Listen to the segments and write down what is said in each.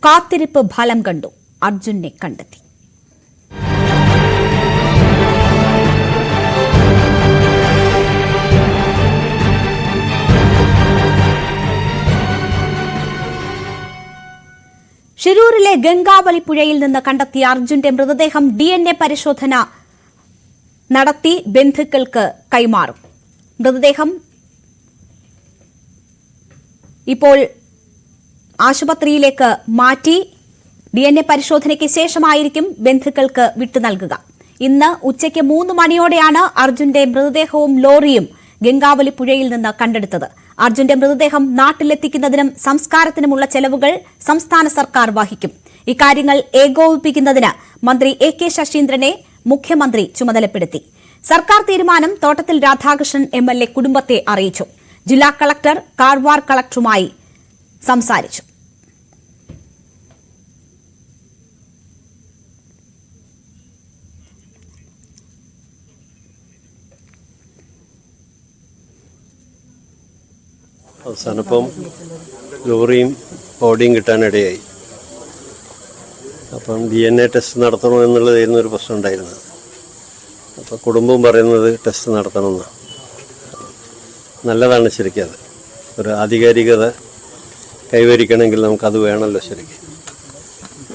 കാത്തിരിപ്പ് ഫലം കണ്ടു. അർജുനെ കണ്ടെത്തി. ഷിരൂരിലെ ഗംഗാവലി പുഴയിൽ നിന്ന് കണ്ടെത്തിയ അർജുന്റെ മൃതദേഹം DNA പരിശോധന നടത്തി ബന്ധുക്കൾക്ക് കൈമാറും. മൃതദേഹം ഇപ്പോൾ ആശുപത്രിയിലേക്ക് മാറ്റി DNA പരിശോധനയ്ക്ക് ശേഷമായിരിക്കും ബന്ധുക്കൾക്ക് വിട്ടു നൽകുക. ഇന്ന് ഉച്ചയ്ക്ക് 3 മണിയോടെയാണ് അർജുന്റെ മൃതദേഹവും ലോറിയും ഗംഗാവലി പുഴയിൽ നിന്ന് കണ്ടെടുത്തത്. അർജുന്റെ മൃതദേഹം നാട്ടിലെത്തിക്കുന്നതിനും സംസ്കാരത്തിനുമുള്ള ചെലവുകൾ സംസ്ഥാന സർക്കാർ വഹിക്കും. ഇക്കാര്യങ്ങൾ ഏകോപിപ്പിക്കുന്നതിന് മന്ത്രി AK ശശീന്ദ്രനെ മുഖ്യമന്ത്രി ചുമതലപ്പെടുത്തി. സർക്കാർ തീരുമാനം തോട്ടത്തിൽ രാധാകൃഷ്ണൻ MLA കുടുംബത്തെ അറിയിച്ചു. ജില്ലാ കളക്ടർ കാർവാർ കളക്ടറുമായി സംസാരിച്ചു. അവസാനപ്പം ലോറിയും ബോഡിയും കിട്ടാനിടയായി. അപ്പം DNA ടെസ്റ്റ് നടത്തണമെന്നുള്ളതായിരുന്നു ഒരു പ്രശ്നം ഉണ്ടായിരുന്നത്. അപ്പം കുടുംബം പറയുന്നത് ടെസ്റ്റ് നടത്തണമെന്ന്. നല്ലതാണ് ശരിക്കും. അത് ഒരു ആധികാരികത കൈവരിക്കണമെങ്കിൽ നമുക്കത് വേണമല്ലോ ശരിക്കും.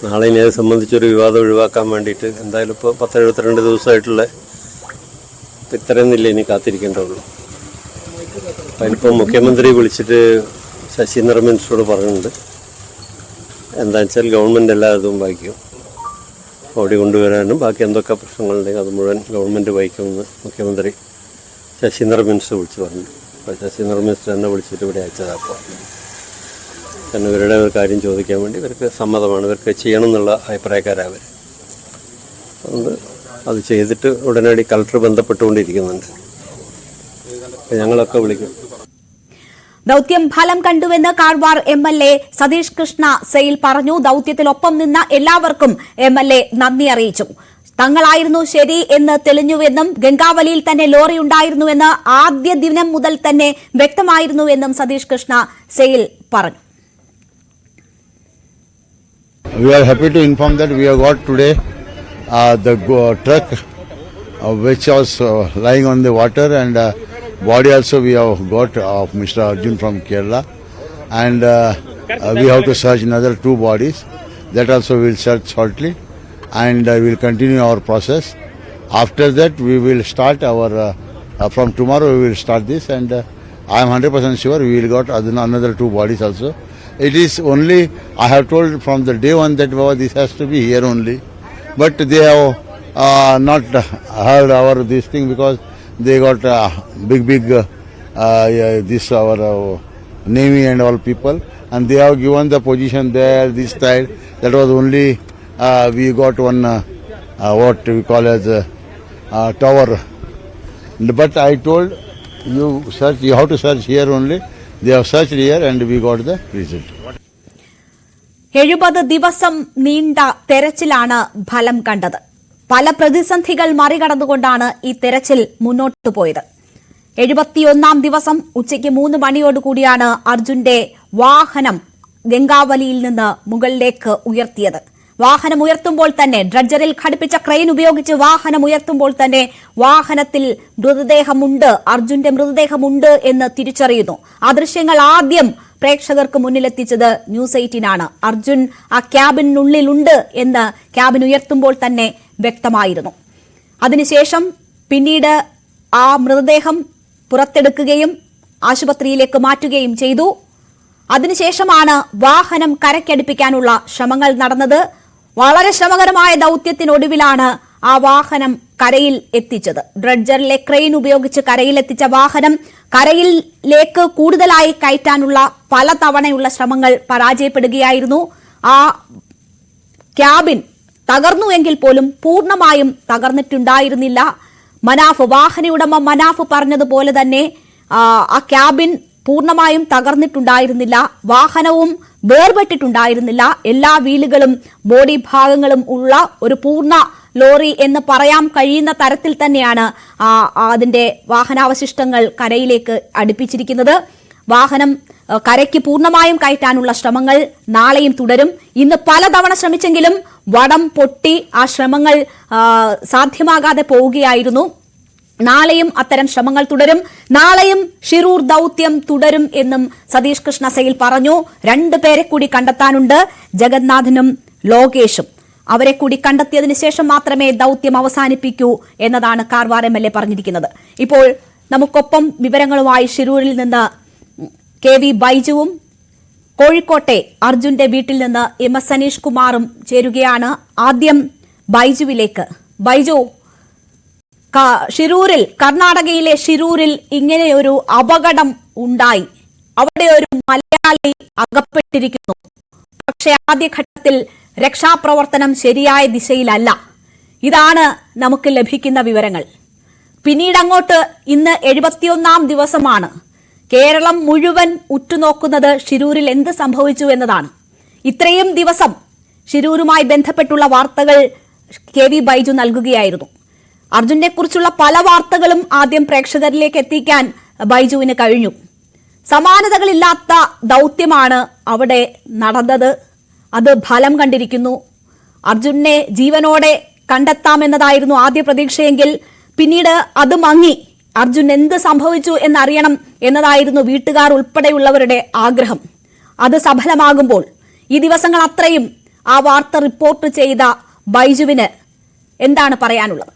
നാളെ ഇനി അത് സംബന്ധിച്ചൊരു വിവാദം ഒഴിവാക്കാൻ വേണ്ടിയിട്ട് എന്തായാലും ഇപ്പോൾ 10-72 ദിവസമായിട്ടുള്ള ഇത്രയൊന്നുമില്ല, ഇനി കാത്തിരിക്കേണ്ടതുള്ളൂ. അപ്പം അതിനിപ്പോൾ മുഖ്യമന്ത്രി വിളിച്ചിട്ട് ശശീന്ദ്രൻ മിനിസ്റ്ററോട് പറഞ്ഞിട്ടുണ്ട്. എന്താണെന്ന് വെച്ചാൽ ഗവൺമെൻറ് എല്ലാ ഇതും വഹിക്കും. ബോഡി കൊണ്ടുവരാനും ബാക്കി എന്തൊക്കെ പ്രശ്നങ്ങളുണ്ടെങ്കിൽ അത് മുഴുവൻ ഗവൺമെൻറ് വഹിക്കുമെന്ന് മുഖ്യമന്ത്രി ശശീന്ദ്രൻ മിനിസ്റ്റർ വിളിച്ച് പറഞ്ഞു. അപ്പോൾ ശശീന്ദ്രൻ മിനിസ്റ്റർ എന്നെ വിളിച്ചിട്ട് ഇവിടെ അയച്ചതാണ്. അപ്പോൾ കാരണം ഇവരുടെ ഒരു കാര്യം ചോദിക്കാൻ വേണ്ടി ഇവർക്ക് സമ്മതമാണ്, ഇവർക്ക് ചെയ്യണം എന്നുള്ള അഭിപ്രായക്കാരവർ. അതുകൊണ്ട് അത് ചെയ്തിട്ട് ഉടനടി കളക്ടർ ബന്ധപ്പെട്ടുകൊണ്ടിരിക്കുന്നുണ്ട്. ഞങ്ങളൊക്കെ വിളിക്കും. ദൌത്യം ഫലം കണ്ടുവെന്ന് കാർവാർ MLA സതീഷ് കൃഷ്ണ സെയിൽ പറഞ്ഞു. ദൌത്യത്തിലൊപ്പം നിന്ന എല്ലാവർക്കും MLA നന്ദി അറിയിച്ചു. തങ്ങളായിരുന്നു ശരി എന്ന് തെളിഞ്ഞുവെന്നും ഗംഗാവലിയിൽ തന്നെ ലോറി ഉണ്ടായിരുന്നുവെന്ന് ആദ്യ ദിനം മുതൽ തന്നെ വ്യക്തമായിരുന്നുവെന്നും സതീഷ് കൃഷ്ണ സെയിൽ പറഞ്ഞു. We are happy to inform that we have got today the truck which was lying on the water, and body also we have got of Mr. Arjun from Kerala, and we have to search another 2 bodies. That also we will search shortly, and we will continue our process. After that we will start our from tomorrow we will start this, and I am 100% sure we will got another 2 bodies also. It is only, I have told from the day one that this has to be here only, but they have not heard our this thing, because they got big this our Navy and all people, and they have given the position there, this side. That was only we got one what we call as tower. But I told you search, you have to search here only. They have searched here and we got the result. 70 ദിവസം നീണ്ട തെരച്ചിലാണ് ഫലം കണ്ടത്. പല പ്രതിസന്ധികൾ മറികടന്നുകൊണ്ടാണ് ഈ തെരച്ചിൽ മുന്നോട്ടു പോയത്. 71ാം ദിവസം ഉച്ചയ്ക്ക് 3 മണിയോടുകൂടിയാണ് അർജുന്റെ വാഹനം ഗംഗാവലിയിൽ നിന്ന് മുകളിലേക്ക് ഉയർത്തിയത്. വാഹനം ഉയർത്തുമ്പോൾ തന്നെ ഡ്രഡ്ജറിൽ ഘടിപ്പിച്ച ക്രെയിൻ ഉപയോഗിച്ച് വാഹനം ഉയർത്തുമ്പോൾ തന്നെ വാഹനത്തിൽ മൃതദേഹമുണ്ട്, അർജുന്റെ മൃതദേഹമുണ്ട് എന്ന് തിരിച്ചറിയുന്നു. ആ ദൃശ്യങ്ങൾ ആദ്യം പ്രേക്ഷകർക്ക് മുന്നിലെത്തിച്ചത് ന്യൂസ് 18 ആണ്. അർജുൻ ആ ക്യാബിനുള്ളിലുണ്ട് എന്ന് ക്യാബിൻ ഉയർത്തുമ്പോൾ തന്നെ വ്യക്തമായിരുന്നു. അതിനുശേഷം പിന്നീട് ആ മൃതദേഹം പുറത്തെടുക്കുകയും ആശുപത്രിയിലേക്ക് മാറ്റുകയും ചെയ്തു. അതിനുശേഷമാണ് വാഹനം കരയ്ക്കടുപ്പിക്കാനുള്ള ശ്രമങ്ങൾ നടന്നത്. വളരെ ശ്രമകരമായ ദൌത്യത്തിനൊടുവിലാണ് ആ വാഹനം കരയിൽ എത്തിച്ചത്. ഡ്രഡ്ജറിലെ ക്രെയിൻ ഉപയോഗിച്ച് കരയിലെത്തിച്ച വാഹനം കരയിലേക്ക് കൂടുതലായി കയറ്റാനുള്ള പല തവണയുള്ള ശ്രമങ്ങൾ പരാജയപ്പെടുകയായിരുന്നു. ആ ക്യാബിൻ തകർന്നുവെങ്കിൽ പോലും പൂർണ്ണമായും തകർന്നിട്ടുണ്ടായിരുന്നില്ല. വാഹനയുടമ മനാഫ് പറഞ്ഞതുപോലെ തന്നെ ആ ക്യാബിൻ പൂർണ്ണമായും തകർന്നിട്ടുണ്ടായിരുന്നില്ല. വാഹനവും വേർപെട്ടിട്ടുണ്ടായിരുന്നില്ല. എല്ലാ വീലുകളും ബോഡി ഭാഗങ്ങളും ഉള്ള ഒരു പൂർണ്ണ ലോറി എന്ന് പറയാൻ കഴിയുന്ന തരത്തിൽ തന്നെയാണ് അതിന്റെ വാഹനാവശിഷ്ടങ്ങൾ കരയിലേക്ക് അടുപ്പിച്ചിരിക്കുന്നത്. വാഹനം കരയ്ക്ക് പൂർണ്ണമായും കയറ്റാനുള്ള ശ്രമങ്ങൾ നാളെയും തുടരും. ഇന്ന് പലതവണ ശ്രമിച്ചെങ്കിലും വടം പൊട്ടി ആ ശ്രമങ്ങൾ സാധ്യമാകാതെ പോവുകയായിരുന്നു. നാളെയും അത്തരം ശ്രമങ്ങൾ തുടരും. നാളെയും ഷിരൂർ ദൌത്യം തുടരും എന്നും സതീഷ് കൃഷ്ണ സെയിൽ പറഞ്ഞു. 2 പേരെ കൂടി കണ്ടെത്താനുണ്ട്, ജഗന്നാഥനും ലോകേഷും. അവരെ കൂടി കണ്ടെത്തിയതിനു ശേഷം മാത്രമേ ദൌത്യം അവസാനിപ്പിക്കൂ എന്നതാണ് കാർവാർ MLA പറഞ്ഞിരിക്കുന്നത്. ഇപ്പോൾ നമുക്കൊപ്പം വിവരങ്ങളുമായി ഷിരൂരിൽ നിന്ന് KV ബൈജുവും കോഴിക്കോട്ടെ അർജുന്റെ വീട്ടിൽ നിന്ന് MS സനീഷ് കുമാറും ചേരുകയാണ്. ആദ്യം ബൈജുവിലേക്ക്. ബൈജു, ഷിരൂരിൽ, കർണാടകയിലെ ഷിരൂരിൽ ഇങ്ങനെയൊരു അപകടം ഉണ്ടായി. അവിടെ ഒരു മലയാളി അകപ്പെട്ടിരിക്കുന്നു. പക്ഷേ ആദ്യഘട്ടത്തിൽ രക്ഷാപ്രവർത്തനം ശരിയായ ദിശയിലല്ല. ഇതാണ് നമുക്ക് ലഭിക്കുന്ന വിവരങ്ങൾ. പിന്നീട് അങ്ങോട്ട് ഇന്ന് 71ാം ദിവസമാണ്. കേരളം മുഴുവൻ ഉറ്റുനോക്കുന്നത് ഷിരൂരിൽ എന്ത് സംഭവിച്ചു എന്നതാണ്. ഇത്രയും ദിവസം ഷിരൂരുമായി ബന്ധപ്പെട്ടുള്ള വാർത്തകൾ KV ബൈജു നൽകുകയായിരുന്നു. അർജുനെ കുറിച്ചുള്ള പല വാർത്തകളും ആദ്യം പ്രേക്ഷകരിലേക്ക് എത്തിക്കാൻ ബൈജുവിന് കഴിഞ്ഞു. സമാനതകളില്ലാത്ത ദൌത്യമാണ് അവിടെ നടന്നത്. അത് ഫലം കണ്ടിരിക്കുന്നു. അർജുനെ ജീവനോടെ കണ്ടെത്താമെന്നതായിരുന്നു ആദ്യ പ്രതീക്ഷയെങ്കിൽ പിന്നീട് അത് മങ്ങി. അർജുൻ എന്ത് സംഭവിച്ചു എന്നറിയണം എന്നതായിരുന്നു വീട്ടുകാർ ഉൾപ്പെടെയുള്ളവരുടെ ആഗ്രഹം. അത് സഫലമാകുമ്പോൾ ഈ ദിവസങ്ങൾ അത്രയും ആ വാർത്ത റിപ്പോർട്ട് ചെയ്ത ബൈജുവിന് എന്താണ് പറയാനുള്ളത്?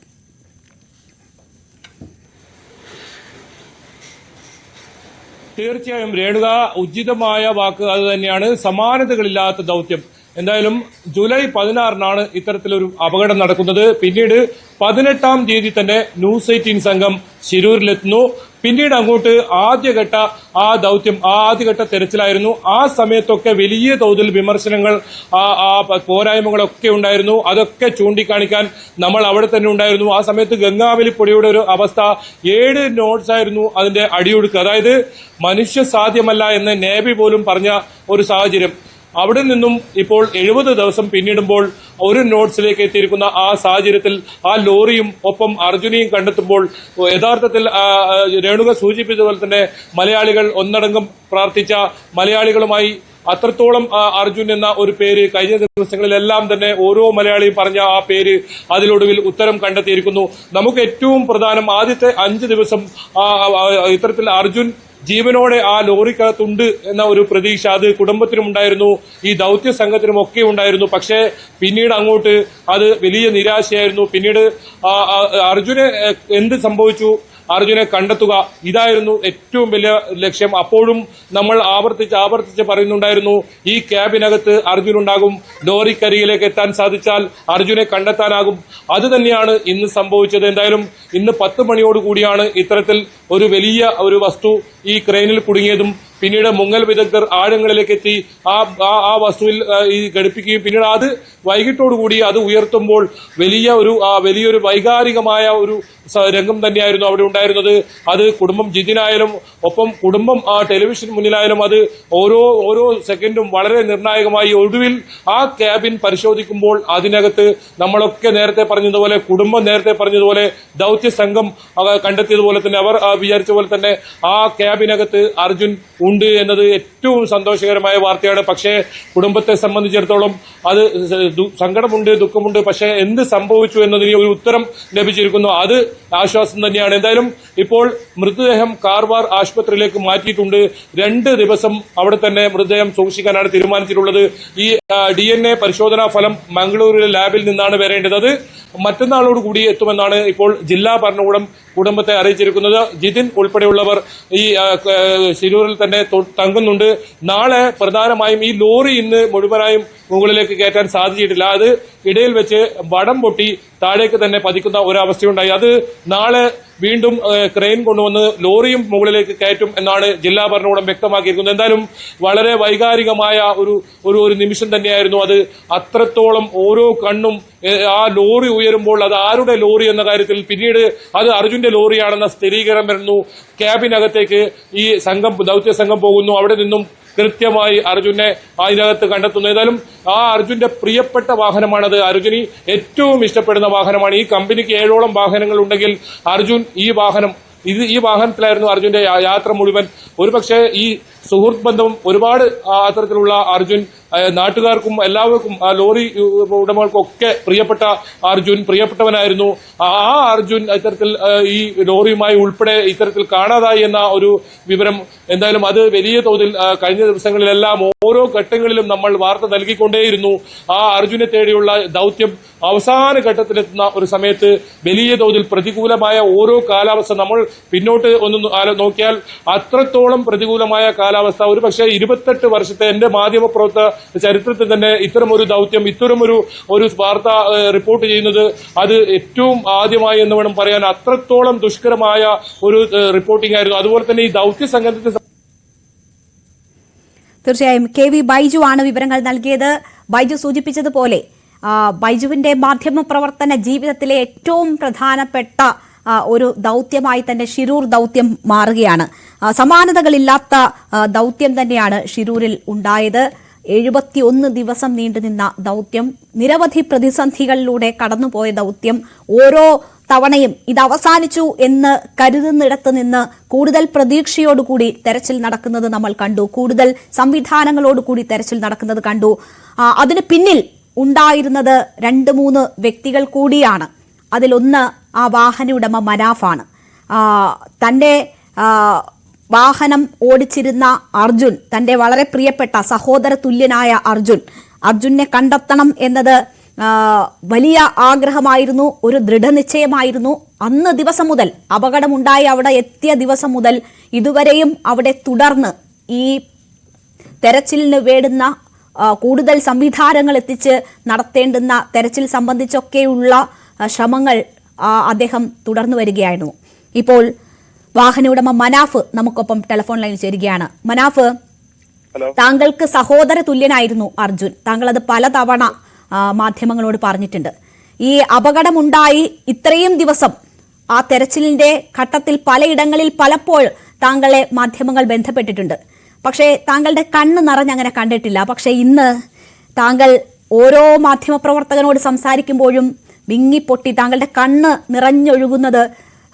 തീർച്ചയായും രേണുക, ഉചിതമായ വാക്ക് അത് തന്നെയാണ്. സമാനതകളില്ലാത്ത ദൌത്യം. എന്തായാലും ജൂലൈ 16-നാണ് ഇത്തരത്തിലൊരു അപകടം നടക്കുന്നത്. പിന്നീട് 18-ാം തീയതി തന്നെ ന്യൂസ് 18 സംഘം ശിരൂരിലെത്തുന്നു. പിന്നീട് അങ്ങോട്ട് ആദ്യഘട്ട തെരച്ചിലായിരുന്നു. ആ സമയത്തൊക്കെ വലിയ തോതിൽ വിമർശനങ്ങൾ, പോരായ്മകളൊക്കെ ഉണ്ടായിരുന്നു. അതൊക്കെ ചൂണ്ടിക്കാണിക്കാൻ നമ്മൾ അവിടെ തന്നെ ഉണ്ടായിരുന്നു. ആ സമയത്ത് ഗംഗാവലി പൊടിയുടെ ഒരു അവസ്ഥ 7 നോട്ട്സ് ആയിരുന്നു അതിന്റെ അടിയൊഴുക്ക്. അതായത് മനുഷ്യ സാധ്യമല്ല എന്ന് നേവി പോലും പറഞ്ഞ ഒരു സാഹചര്യം. അവിടെ നിന്നും ഇപ്പോൾ 70 ദിവസം പിന്നിടുമ്പോൾ 1 നോട്ട്സിലേക്ക് എത്തിയിരിക്കുന്ന ആ സാഹചര്യത്തിൽ ആ ലോറിയും ഒപ്പം അർജുനെയും കണ്ടെത്തുമ്പോൾ യഥാർത്ഥത്തിൽ രേണുക സൂചിപ്പിച്ചതുപോലെ തന്നെ മലയാളികൾ ഒന്നടങ്കം പ്രാർത്ഥിച്ച മലയാളികളുമായി അത്രത്തോളം അർജുൻ എന്ന ഒരു പേര് കഴിഞ്ഞ ദിവസങ്ങളിലെല്ലാം തന്നെ ഓരോ മലയാളിയും പറഞ്ഞ ആ പേര് അതിലൊടുവിൽ ഉത്തരം കണ്ടെത്തിയിരിക്കുന്നു. നമുക്ക് ഏറ്റവും പ്രധാനം ആദ്യത്തെ 5 ദിവസം ഇത്തരത്തിൽ അർജുൻ ജീവനോടെ ആ ലോറിക്കകത്തുണ്ട് എന്ന ഒരു പ്രതീക്ഷ അത് കുടുംബത്തിനുമുണ്ടായിരുന്നു, ഈ ദൌത്യ സംഘത്തിനും ഒക്കെ ഉണ്ടായിരുന്നു. പക്ഷേ പിന്നീട് അങ്ങോട്ട് അത് വലിയ നിരാശയായിരുന്നു. പിന്നീട് അർജുന് എന്ത് സംഭവിച്ചു, അർജുനെ കണ്ടെത്തുക, ഇതായിരുന്നു ഏറ്റവും വലിയ ലക്ഷ്യം. അപ്പോഴും നമ്മൾ ആവർത്തിച്ച് പറയുന്നുണ്ടായിരുന്നു, ഈ ക്യാബിനകത്ത് അർജുൻ ഉണ്ടാകും, ലോറിക്കരികിലേക്ക് എത്താൻ സാധിച്ചാൽ അർജുനെ കണ്ടെത്താനാകും. അത് തന്നെയാണ് ഇന്ന് സംഭവിച്ചത്. എന്തായാലും ഇന്ന് 10 മണിയോടുകൂടിയാണ് ഇത്തരത്തിൽ ഒരു വലിയ ഒരു വസ്തു ഈ ക്രെയിനിൽ കുടുങ്ങിയതും പിന്നീട് മുങ്ങൽ വിദഗ്ധർ ആഴങ്ങളിലേക്ക് എത്തി ആ വസ്തുവിൽ ഈ ഘടിപ്പിക്കുകയും പിന്നീട് അത് വൈകിട്ടോടുകൂടി അത് ഉയർത്തുമ്പോൾ വലിയൊരു വൈകാരികമായ ഒരു രംഗം തന്നെയായിരുന്നു അവിടെ ഉണ്ടായിരുന്നത്. അത് കുടുംബം ജിതിനായാലും ഒപ്പം കുടുംബം ടെലിവിഷൻ മുന്നിലായാലും അത് ഓരോ സെക്കൻഡും വളരെ നിർണായകമായി. ഒടുവിൽ ആ ക്യാബിൻ പരിശോധിക്കുമ്പോൾ അതിനകത്ത് നമ്മളൊക്കെ നേരത്തെ പറഞ്ഞതുപോലെ, കുടുംബം നേരത്തെ പറഞ്ഞതുപോലെ, ദൌത്യ സംഘം കണ്ടെത്തിയതുപോലെ തന്നെ അവർ വിചാരിച്ച പോലെ തന്നെ ആ ക്യാബിനകത്ത് അർജുൻ ഉണ്ട് എന്നത് ഏറ്റവും സന്തോഷകരമായ വാർത്തയാണ്. പക്ഷേ കുടുംബത്തെ സംബന്ധിച്ചിടത്തോളം അത് സങ്കടമുണ്ട്, ദുഃഖമുണ്ട്. പക്ഷേ എന്ത് സംഭവിച്ചു എന്നതിന് ഒരു ഉത്തരം ലഭിച്ചിരിക്കുന്നു. അത് ആശ്വാസം തന്നെയാണ്. എന്തായാലും ഇപ്പോൾ മൃതദേഹം കാർവാർ ആശുപത്രിയിലേക്ക് മാറ്റിയിട്ടുണ്ട്. 2 ദിവസം അവിടെ തന്നെ മൃതദേഹം സൂക്ഷിക്കാനാണ് തീരുമാനിച്ചിട്ടുള്ളത്. ഈ DNA പരിശോധനാ ഫലം മംഗളൂരുവിലെ ലാബിൽ നിന്നാണ് വരേണ്ടത്. അത് മറ്റന്നാളോടുകൂടി എത്തുമെന്നാണ് ഇപ്പോൾ ജില്ലാ ഭരണകൂടം കുടുംബത്തെ അറിയിച്ചിരിക്കുന്നത്. ജിതിൻ ഉൾപ്പെടെയുള്ളവർ ഈ ശിരൂരിൽ തന്നെ തങ്ങുന്നുണ്ട്. നാളെ പ്രധാനമായും ഈ ലോറി ഇന്ന് മുഴുവനായും മുകളിലേക്ക് കയറ്റാൻ സാധിച്ചിട്ടില്ല. അത് ഇടയിൽ വെച്ച് വടം പൊട്ടി താഴേക്ക് തന്നെ പതിക്കുന്ന ഒരവസ്ഥയുണ്ടായി. അത് നാളെ വീണ്ടും ക്രെയിൻ കൊണ്ടുവന്ന് ലോറിയും മുകളിലേക്ക് കയറ്റും എന്നാണ് ജില്ലാ ഭരണകൂടം വ്യക്തമാക്കിയിരിക്കുന്നത്. എന്തായാലും വളരെ വൈകാരികമായ ഒരു നിമിഷം തന്നെയായിരുന്നു അത്. അത്രത്തോളം ഓരോ കണ്ണും ആ ലോറി ഉയരുമ്പോൾ അത് ആരുടെ ലോറി എന്ന കാര്യത്തിൽ പിന്നീട് അത് അർജുന്റെ ലോറിയാണെന്ന സ്ഥിരീകരണം വരുന്നു. ക്യാബിനകത്തേക്ക് ഈ ദൌത്യ സംഘം പോകുന്നു. അവിടെ നിന്നും കൃത്യമായി അർജുനെ അതിനകത്ത് കണ്ടെത്തുന്നു. ഏതായാലും ആ അർജുന്റെ പ്രിയപ്പെട്ട വാഹനമാണത്. അർജുന് ഏറ്റവും ഇഷ്ടപ്പെടുന്ന വാഹനമാണ്. ഈ കമ്പനിക്ക് 7ഓളം വാഹനങ്ങൾ ഉണ്ടെങ്കിൽ അർജുൻ ഈ വാഹനം ഈ വാഹനത്തിലായിരുന്നു അർജുന്റെ യാത്ര മുഴുവൻ. ഒരുപക്ഷെ ഈ സുഹൃത്ത് ബന്ധം ഒരുപാട് അത്തരത്തിലുള്ള അർജുൻ നാട്ടുകാർക്കും എല്ലാവർക്കും ലോറി ഉടമകൾക്കൊക്കെ പ്രിയപ്പെട്ടവനായിരുന്നു. ആ അർജുൻ ഇത്തരത്തിൽ ഈ ലോറിയുമായി ഉൾപ്പെടെ ഇത്തരത്തിൽ കാണാതായി എന്ന ഒരു വിവരം എന്തായാലും അത് വലിയ തോതിൽ കഴിഞ്ഞ ദിവസങ്ങളിലെല്ലാം ഓരോ ഘട്ടങ്ങളിലും നമ്മൾ വാർത്ത നൽകിക്കൊണ്ടേയിരുന്നു. ആ അർജുനെ തേടിയുള്ള ദൗത്യം അവസാന ഘട്ടത്തിലെത്തുന്ന ഒരു സമയത്ത് വലിയ തോതിൽ പ്രതികൂലമായ ഓരോ കാലാവസ്ഥ നമ്മൾ പിന്നോട്ട് ഒന്ന് നോക്കിയാൽ അത്രത്തോളം പ്രതികൂലമായ കാലാവസ്ഥ ഒരുപക്ഷെ 28 വർഷത്തെ എന്റെ മാധ്യമപ്രവർത്തക ചരിത്രത്തിൽ തന്നെ ഇത്തരമൊരു ദൗത്യം ഇത്തരമൊരു വാർത്ത റിപ്പോർട്ട് ചെയ്യുന്നത് അത് ഏറ്റവും ആദ്യമായി എന്ന് വേണം പറയാൻ. അത്രത്തോളം ദുഷ്കരമായ ഒരു റിപ്പോർട്ടിംഗ് ആയിരുന്നു. അതുപോലെ തന്നെ ഈ ദൗത്യ സംഘത്തെ തീർച്ചയായും KV ബൈജു ആണ് വിവരങ്ങൾ നൽകിയത്. ബൈജു സൂചിപ്പിച്ചതുപോലെ ബൈജുവിന്റെ മാധ്യമപ്രവർത്തന ജീവിതത്തിലെ ഏറ്റവും പ്രധാനപ്പെട്ട ഒരു ദൗത്യമായി തന്നെ ഷിരൂർ ദൗത്യം മാറുകയാണ്. സമാനതകളില്ലാത്ത ദൗത്യം തന്നെയാണ് ഷിരൂരിൽ ഉണ്ടായത്. 71 ദിവസം നീണ്ടുനിന്ന ദൗത്യം, നിരവധി പ്രതിസന്ധികളിലൂടെ കടന്നുപോയ ദൗത്യം. ഓരോ തവണയും ഇത് അവസാനിച്ചു എന്ന് കരുതുന്നിടത്ത് നിന്ന് കൂടുതൽ പ്രതീക്ഷയോടുകൂടി തെരച്ചിൽ നടക്കുന്നത് നമ്മൾ കണ്ടു. കൂടുതൽ സംവിധാനങ്ങളോടുകൂടി തെരച്ചിൽ നടക്കുന്നത് കണ്ടു. അതിന് പിന്നിൽ ഉണ്ടായിരുന്നത് 2-3 വ്യക്തികൾ കൂടിയാണ്. അതിലൊന്ന് ആ വാഹന ഉടമ മനാഫാണ്. തന്റെ വാഹനം ഓടിച്ചിരുന്ന അർജുൻ, തന്റെ വളരെ പ്രിയപ്പെട്ട സഹോദര തുല്യനായ അർജുനെ കണ്ടെത്തണം എന്നത് വലിയ ആഗ്രഹമായിരുന്നു, ഒരു ദൃഢനിശ്ചയമായിരുന്നു. അന്ന് ദിവസം മുതൽ, അപകടമുണ്ടായി അവിടെ എത്തിയ ദിവസം മുതൽ ഇതുവരെയും അവിടെ തുടർന്ന് ഈ തെരച്ചിലിന് വേണ്ടുന്ന കൂടുതൽ സംവിധാനങ്ങൾ എത്തിച്ച് നടത്തേണ്ടുന്ന തെരച്ചിൽ സംബന്ധിച്ചൊക്കെയുള്ള ശ്രമങ്ങൾ അദ്ദേഹം തുടർന്നു വരികയായിരുന്നു. ഇപ്പോൾ വാഹന ഉടമ മനാഫ് നമുക്കൊപ്പം ടെലിഫോൺ ലൈനിൽ ചേരുകയാണ്. മനാഫ്, താങ്കൾക്ക് സഹോദര തുല്യനായിരുന്നു അർജുൻ. താങ്കൾ അത് പലതവണ മാധ്യമങ്ങളോട് പറഞ്ഞിട്ടുണ്ട്. ഈ അപകടമുണ്ടായി ഇത്രയും ദിവസം ആ തെരച്ചിലിന്റെ ഘട്ടത്തിൽ പലയിടങ്ങളിൽ പലപ്പോൾ താങ്കളെ മാധ്യമങ്ങൾ ബന്ധപ്പെട്ടിട്ടുണ്ട്. പക്ഷേ താങ്കളുടെ കണ്ണ് നിറഞ്ഞങ്ങനെ കണ്ടിട്ടില്ല. പക്ഷേ ഇന്ന് താങ്കൾ ഓരോ മാധ്യമപ്രവർത്തകനോട് സംസാരിക്കുമ്പോഴും വിങ്ങിപ്പൊട്ടി താങ്കളുടെ കണ്ണ് നിറഞ്ഞൊഴുകുന്നത്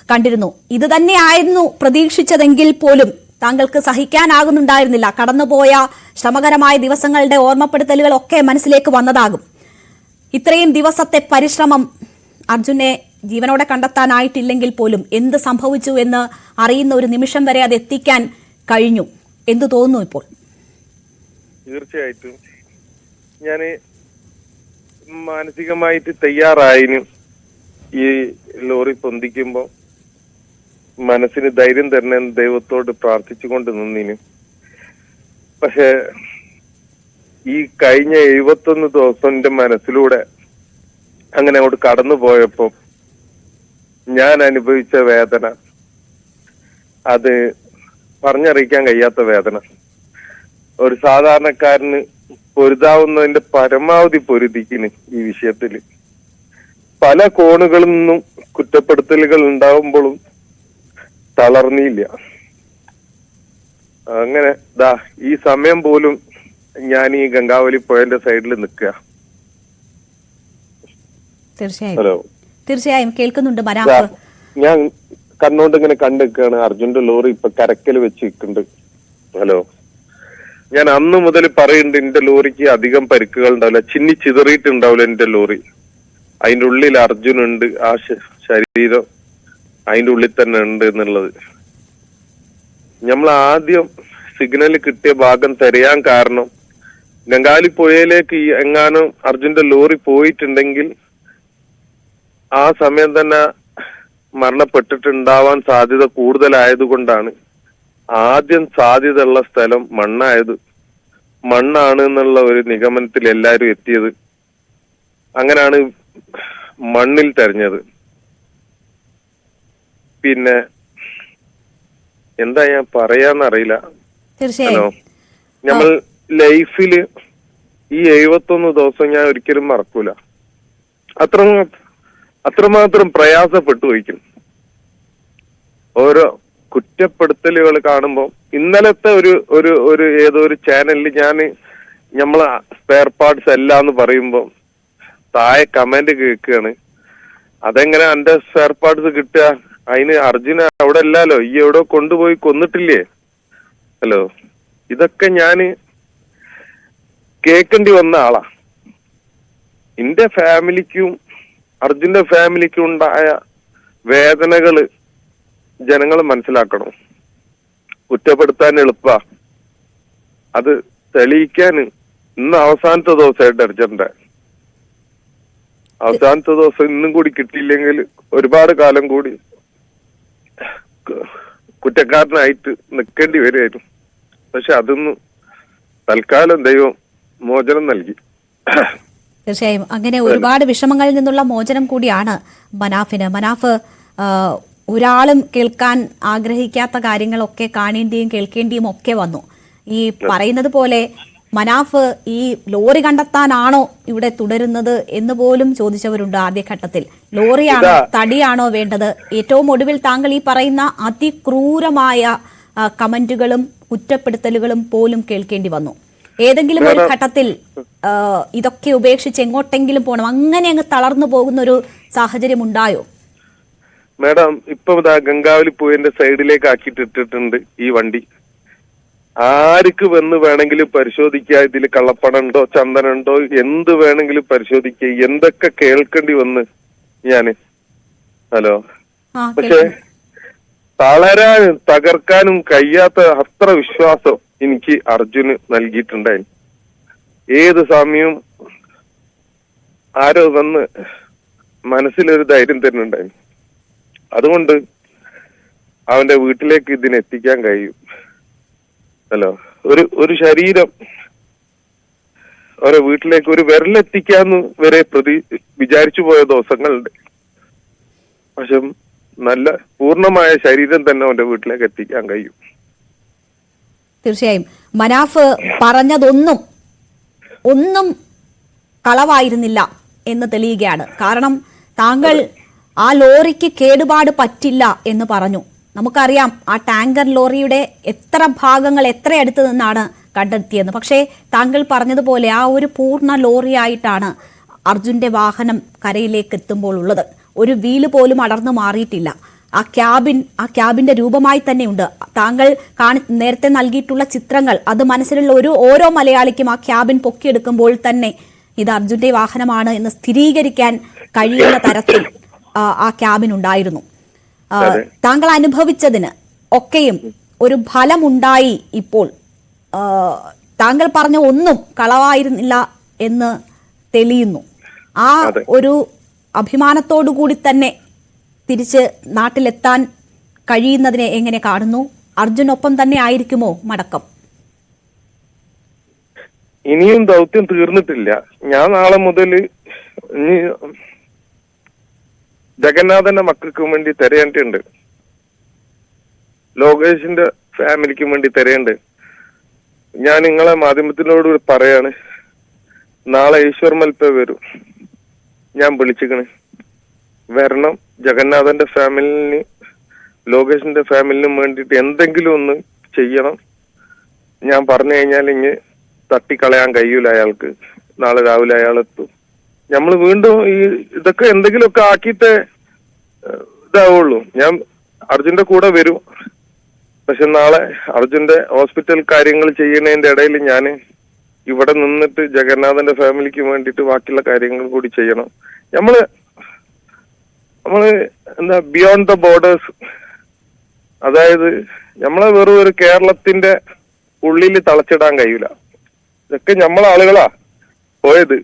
കണ്ടിരുന്നു. ഇത് തന്നെയായിരുന്നു പ്രതീക്ഷിച്ചതെങ്കിൽ പോലും താങ്കൾക്ക് സഹിക്കാനാകുന്നുണ്ടായിരുന്നില്ല. കടന്നുപോയ ശ്രമകരമായ ദിവസങ്ങളുടെ ഓർമ്മപ്പെടുത്തലുകളൊക്കെ മനസ്സിലേക്ക് വന്നതാകും. ഇത്രയും ദിവസത്തെ പരിശ്രമം അർജുനെ ജീവനോടെ കണ്ടെത്താനായിട്ടില്ലെങ്കിൽ പോലും എന്ത് സംഭവിച്ചു എന്ന് അറിയുന്ന ഒരു നിമിഷം വരെ അത് എത്തിക്കാൻ കഴിഞ്ഞു. എന്തു തോന്നുന്നു ഇപ്പോൾ? തീർച്ചയായിട്ടും ഞാൻ മാനസികമായിട്ട് തയ്യാറായിന്. ഈ ലോറി പൊന്തിക്കുമ്പോ മനസ്സിന് ധൈര്യം തരണ ദൈവത്തോട് പ്രാർത്ഥിച്ചുകൊണ്ട് നിന്നിന്. പക്ഷെ ഈ കഴിഞ്ഞ 71 ദിവസം എന്റെ മനസ്സിലൂടെ അങ്ങനെ അങ്ങോട്ട് കടന്നു പോയപ്പോ ഞാൻ അനുഭവിച്ച വേദന, അത് പറഞ്ഞറിയിക്കാൻ കഴിയാത്ത വേദന. ഒരു സാധാരണക്കാരന് പൊരുതാവുന്നതിന്റെ പരമാവധി പൊരുതിക്കിന് ഈ വിഷയത്തില്. പല കോണുകളിൽ നിന്നും കുറ്റപ്പെടുത്തലുകൾ ഉണ്ടാവുമ്പോഴും തളർന്നില്ല. അങ്ങനെ ഈ സമയം പോലും ഞാൻ ഈ ഗംഗാവലി പുഴന്റെ സൈഡിൽ നിൽക്കുക. തീർച്ചയായും കേൾക്കുന്നുണ്ട് മനാഫ്. ഞാൻ കണ്ണോണ്ട് ഇങ്ങനെ കണ്ടിരിക്കുകയാണ്. അർജുന്റെ ലോറി ഇപ്പൊ കരക്കൽ വെച്ച് നിൽക്കുന്നുണ്ട്. ഹലോ, ഞാൻ അന്ന് മുതൽ പറയുന്നുണ്ട് എന്റെ ലോറിക്ക് അധികം പരിക്കുകൾ ഉണ്ടാവില്ല, ചിന്നി ചിതറിയിട്ടുണ്ടാവില്ല എന്റെ ലോറി. അതിന്റെ ഉള്ളിൽ അർജുനുണ്ട്, ആ ശരീരം അതിന്റെ ഉള്ളിൽ തന്നെ ഉണ്ട് എന്നുള്ളത്. നമ്മൾ ആദ്യം സിഗ്നൽ കിട്ടിയ ഭാഗം തിരയാൻ കാരണം ഗംഗാലി പുഴയിലേക്ക് എങ്ങാനും അർജുന്റെ ലോറി പോയിട്ടുണ്ടെങ്കിൽ ആ സമയം തന്നെ മരണപ്പെട്ടിട്ടുണ്ടാവാൻ സാധ്യത കൂടുതലായതുകൊണ്ടാണ് ആദ്യം സാധ്യത ഉള്ള സ്ഥലം മണ്ണാണ് എന്നുള്ള ഒരു നിഗമനത്തിൽ എല്ലാവരും എത്തിയത്. അങ്ങനെയാണ് മണ്ണിൽ തെരഞ്ഞത്. പിന്നെ എന്താ ഞാൻ പറയാന്നറിയില്ല. ഹലോ, നമ്മൾ ലൈഫില് ഈ 71 ദിവസം ഞാൻ ഒരിക്കലും മറക്കൂല. അത്രമാത്രം പ്രയാസപ്പെട്ടു പോയിക്കും. ഓരോ കുറ്റപ്പെടുത്തലുകൾ കാണുമ്പോ ഇന്നലത്തെ ഒരു ഏതോ ഒരു ചാനലിൽ നമ്മളെ സ്പെയർ പാർട്സ് അല്ല എന്ന് പറയുമ്പോ താഴെ കമന്റ് കേൾക്കുകയാണ്, അതെങ്ങനെ എന്റെ സ്പെയർ പാർട്സ് കിട്ടുക, അതിന് അർജുന അവിടെ അല്ലല്ലോ, ഈ എവിടെ കൊണ്ടുപോയി കൊന്നിട്ടില്ലേ? ഹലോ, ഇതൊക്കെ ഞാന് കേൾക്കേണ്ടി വന്ന ആളാ. എന്റെ ഫാമിലിക്കും അർജുന്റെ ഫാമിലിക്കും ഉണ്ടായ വേദനകള് ജനങ്ങൾ മനസ്സിലാക്കണം. കുറ്റപ്പെടുത്താൻ എളുപ്പ, അത് തെളിയിക്കാൻ ഇന്ന് അവസാനത്തെ ദിവസമായിട്ട് അർജുന്റെ അവസാനത്തെ ദിവസം ഇന്നും കൂടി കിട്ടിയില്ലെങ്കിൽ ഒരുപാട് കാലം കൂടി കുറ്റക്കാരനായിട്ട് നിൽക്കേണ്ടി വരുമായിരുന്നു. പക്ഷെ അതൊന്നും തൽക്കാലം ദൈവം മോചനം നൽകി. തീർച്ചയായും അങ്ങനെ ഒരുപാട് വിഷമങ്ങളിൽ നിന്നുള്ള മോചനം കൂടിയാണ് മനാഫിന്. മനാഫ് ഒരാളും കേൾക്കാൻ ആഗ്രഹിക്കാത്ത കാര്യങ്ങളൊക്കെ കാണേണ്ടിയും കേൾക്കേണ്ടിയും ഒക്കെ വന്നു. ഈ പറയുന്നത് പോലെ മനാഫ് ഈ ലോറി കണ്ടെത്താനാണോ ഇവിടെ തുടരുന്നത് എന്ന് പോലും ചോദിച്ചവരുണ്ട് ആദ്യഘട്ടത്തിൽ. ലോറിയാണോ തടിയാണോ വേണ്ടത്? ഏറ്റവും ഒടുവിൽ താങ്കൾ ഈ പറയുന്ന അതിക്രൂരമായ കമന്റുകളും കുറ്റപ്പെടുത്തലുകളും പോലും കേൾക്കേണ്ടി വന്നു. ഏതെങ്കിലും ഒരു ഘട്ടത്തിൽ ഇതൊക്കെ ഉപേക്ഷിച്ച് എങ്ങോട്ടെങ്കിലും പോകണം, അങ്ങനെ അങ്ങ് തളർന്നു പോകുന്ന ഒരു സാഹചര്യം ഉണ്ടായോ? മാഡം, ഇപ്പൊ ഗംഗാവലി പൂവിന്റെ സൈഡിലേക്ക് ആക്കിയിട്ടിട്ടുണ്ട് ഈ വണ്ടി. ആർക്ക് വന്ന് വേണമെങ്കിലും പരിശോധിക്കുക. ഇതിൽ കള്ളപ്പണുണ്ടോ ചന്ദനുണ്ടോ എന്ത് വേണമെങ്കിലും പരിശോധിക്കുക. എന്തൊക്കെ കേൾക്കേണ്ടി വന്ന് ഞാന്. ഹലോ, പക്ഷെ തളരാനും തകർക്കാനും കഴിയാത്ത അത്ര വിശ്വാസം എനിക്ക് അർജുന് നൽകിയിട്ടുണ്ടായിരുന്നു. ഏത് സമയവും ആരോ വന്ന് മനസ്സിലൊരു ധൈര്യം തരുന്നുണ്ടായിരുന്നു. അതുകൊണ്ട് അവന്റെ വീട്ടിലേക്ക് ഇതിനെത്തിക്കാൻ കഴിയും. ഹലോ, ഒരു ശരീരം അവരെ വീട്ടിലേക്ക് ഒരു വിരലെത്തിക്കാന്ന് വരെ വിചാരിച്ചു പോയ ദിവസങ്ങളുണ്ട്. പക്ഷെ നല്ല പൂർണ്ണമായ ശരീരം തന്നെ അവന്റെ വീട്ടിലേക്ക് എത്തിക്കാൻ കഴിയും. തീർച്ചയായും മനാഫ് പറഞ്ഞതൊന്നും കളവായിരുന്നില്ല എന്ന് തെളിയുകയാണ്. കാരണം താങ്കൾ ആ ലോറിക്ക് കേടുപാട് പറ്റില്ല എന്ന് പറഞ്ഞു. നമുക്കറിയാം ആ ടാങ്കർ ലോറിയുടെ എത്ര ഭാഗങ്ങൾ എത്ര അടുത്ത് നിന്നാണ് കണ്ടെത്തിയെന്ന്. പക്ഷേ താങ്കൾ പറഞ്ഞതുപോലെ ആ ഒരു പൂർണ്ണ ലോറിയായിട്ടാണ് അർജുന്റെ വാഹനം കരയിലേക്ക് എത്തുമ്പോൾ ഉള്ളത്. ഒരു വീല് പോലും അടർന്നു മാറിയിട്ടില്ല. ആ ക്യാബിന്റെ രൂപമായി തന്നെയുണ്ട്. താങ്കൾ നേരത്തെ നൽകിയിട്ടുള്ള ചിത്രങ്ങൾ, അത് മനസ്സിലുള്ള ഓരോ മലയാളിക്കും ആ ക്യാബിൻ പൊക്കിയെടുക്കുമ്പോൾ തന്നെ ഇത് അർജുന്റെ വാഹനമാണ് എന്ന് സ്ഥിരീകരിക്കാൻ കഴിയുന്ന തരത്തിൽ ആ ക്യാബിൻ ഉണ്ടായിരുന്നു. താങ്കൾ അനുഭവിച്ചതിന് ഒക്കെയും ഒരു ഫലമുണ്ടായി. ഇപ്പോൾ താങ്കൾ പറഞ്ഞ ഒന്നും കളവായിരുന്നില്ല എന്ന് തെളിയുന്നു. ആ ഒരു അഭിമാനത്തോടു കൂടി തന്നെ തിരിച്ച് നാട്ടിലെത്താൻ കഴിയുന്നതിനെ എങ്ങനെ കാണുന്നു? അർജുനൊപ്പം തന്നെ ആയിരിക്കുമോ മടക്കം? ഇനിയും ദൗത്യം തീർന്നിട്ടില്ല. ഞാൻ നാളെ മുതൽ ജഗന്നാഥന്റെ മക്കൾക്കും വേണ്ടി തിരയേണ്ടതുണ്ട്. ലോകേഷിന്റെ ഫാമിലിക്കും വേണ്ടി തിരയുണ്ട്. ഞാൻ നിങ്ങളെ മാധ്യമത്തിനോട് പറയാണ്, നാളെ ഈശ്വർ മൽപ്പ വരും. ഞാൻ വിളിച്ചിക്കണ്, വരണം. ജഗന്നാഥന്റെ ഫാമിലിന് ലോകേഷിന്റെ ഫാമിലിനും വേണ്ടിയിട്ട് എന്തെങ്കിലും ഒന്ന് ചെയ്യണം. ഞാൻ പറഞ്ഞു കഴിഞ്ഞാൽ ഇങ്ങ് തട്ടിക്കളയാൻ കഴിയൂല അയാൾക്ക്. നാളെ രാവിലെ അയാളെത്തും. നമ്മൾ വീണ്ടും ഇതൊക്കെ എന്തെങ്കിലുമൊക്കെ ആക്കിയിട്ട് ഇതാവുള്ളൂ. ഞാൻ അർജുന്റെ കൂടെ വരും. പക്ഷെ നാളെ അർജുന്റെ ഹോസ്പിറ്റൽ കാര്യങ്ങൾ ചെയ്യുന്നതിന്റെ ഇടയിൽ ഞാൻ ഇവിടെ നിന്നിട്ട് ജഗന്നാഥന്റെ ഫാമിലിക്ക് വേണ്ടിയിട്ട് ബാക്കിയുള്ള കാര്യങ്ങൾ കൂടി ചെയ്യണം. നമ്മള് എന്താ ബിയോണ്ട് ദ ബോർഡേഴ്സ്, അതായത് നമ്മളെ വെറും ഒരു കേരളത്തിന്റെ ഉള്ളിൽ തളച്ചിടാൻ കഴിയൂല. ഇതൊക്കെ നമ്മളെ ആളുകളാ പോയത്.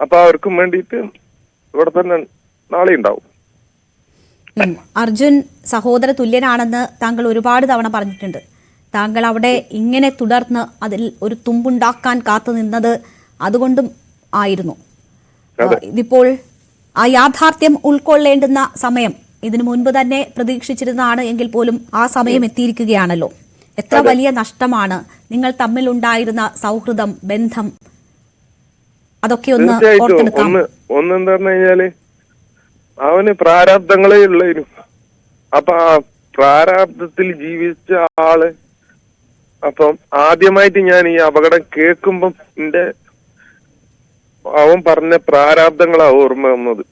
അപ്പൊ അവർക്കും വേണ്ടിയിട്ട് ഇവിടെ തന്നെ നാളെ ഉണ്ടാവും. അർജുൻ സഹോദര തുല്യനാണെന്ന് താങ്കൾ ഒരുപാട് തവണ പറഞ്ഞിട്ടുണ്ട്. താങ്കൾ അവിടെ ഇങ്ങനെ തുടർന്ന് അതിൽ ഒരു തുമ്പുണ്ടാക്കാൻ കാത്തു നിന്നത് അതുകൊണ്ടും ആയിരുന്നു. ഇതിപ്പോൾ ആ യാഥാർത്ഥ്യം ഉൾക്കൊള്ളേണ്ടുന്ന സമയം ഇതിനു മുൻപ് തന്നെ പ്രതീക്ഷിച്ചിരുന്നതാണ് എങ്കിൽ പോലും ആ സമയം എത്തിയിരിക്കുകയാണല്ലോ. എത്ര വലിയ നഷ്ടമാണ്. നിങ്ങൾ തമ്മിലുണ്ടായിരുന്ന സൗഹൃദം, ബന്ധം, അതൊക്കെ ഒന്ന് ഓർത്തെടുക്കാം. ഒന്നെന്താ പറഞ്ഞാല് അവന് പ്രാരാബ്ദങ്ങളേ ഉള്ളു. അപ്പൊ ആ പ്രാരാബ്ദത്തിൽ ജീവിച്ച ആള്, അപ്പം ആദ്യമായിട്ട് ഞാൻ ഈ അപകടം കേൾക്കുമ്പം അവൻ പറഞ്ഞ പ്രാരാബ്ദങ്ങളാ ഓർമ്മ വന്നത്.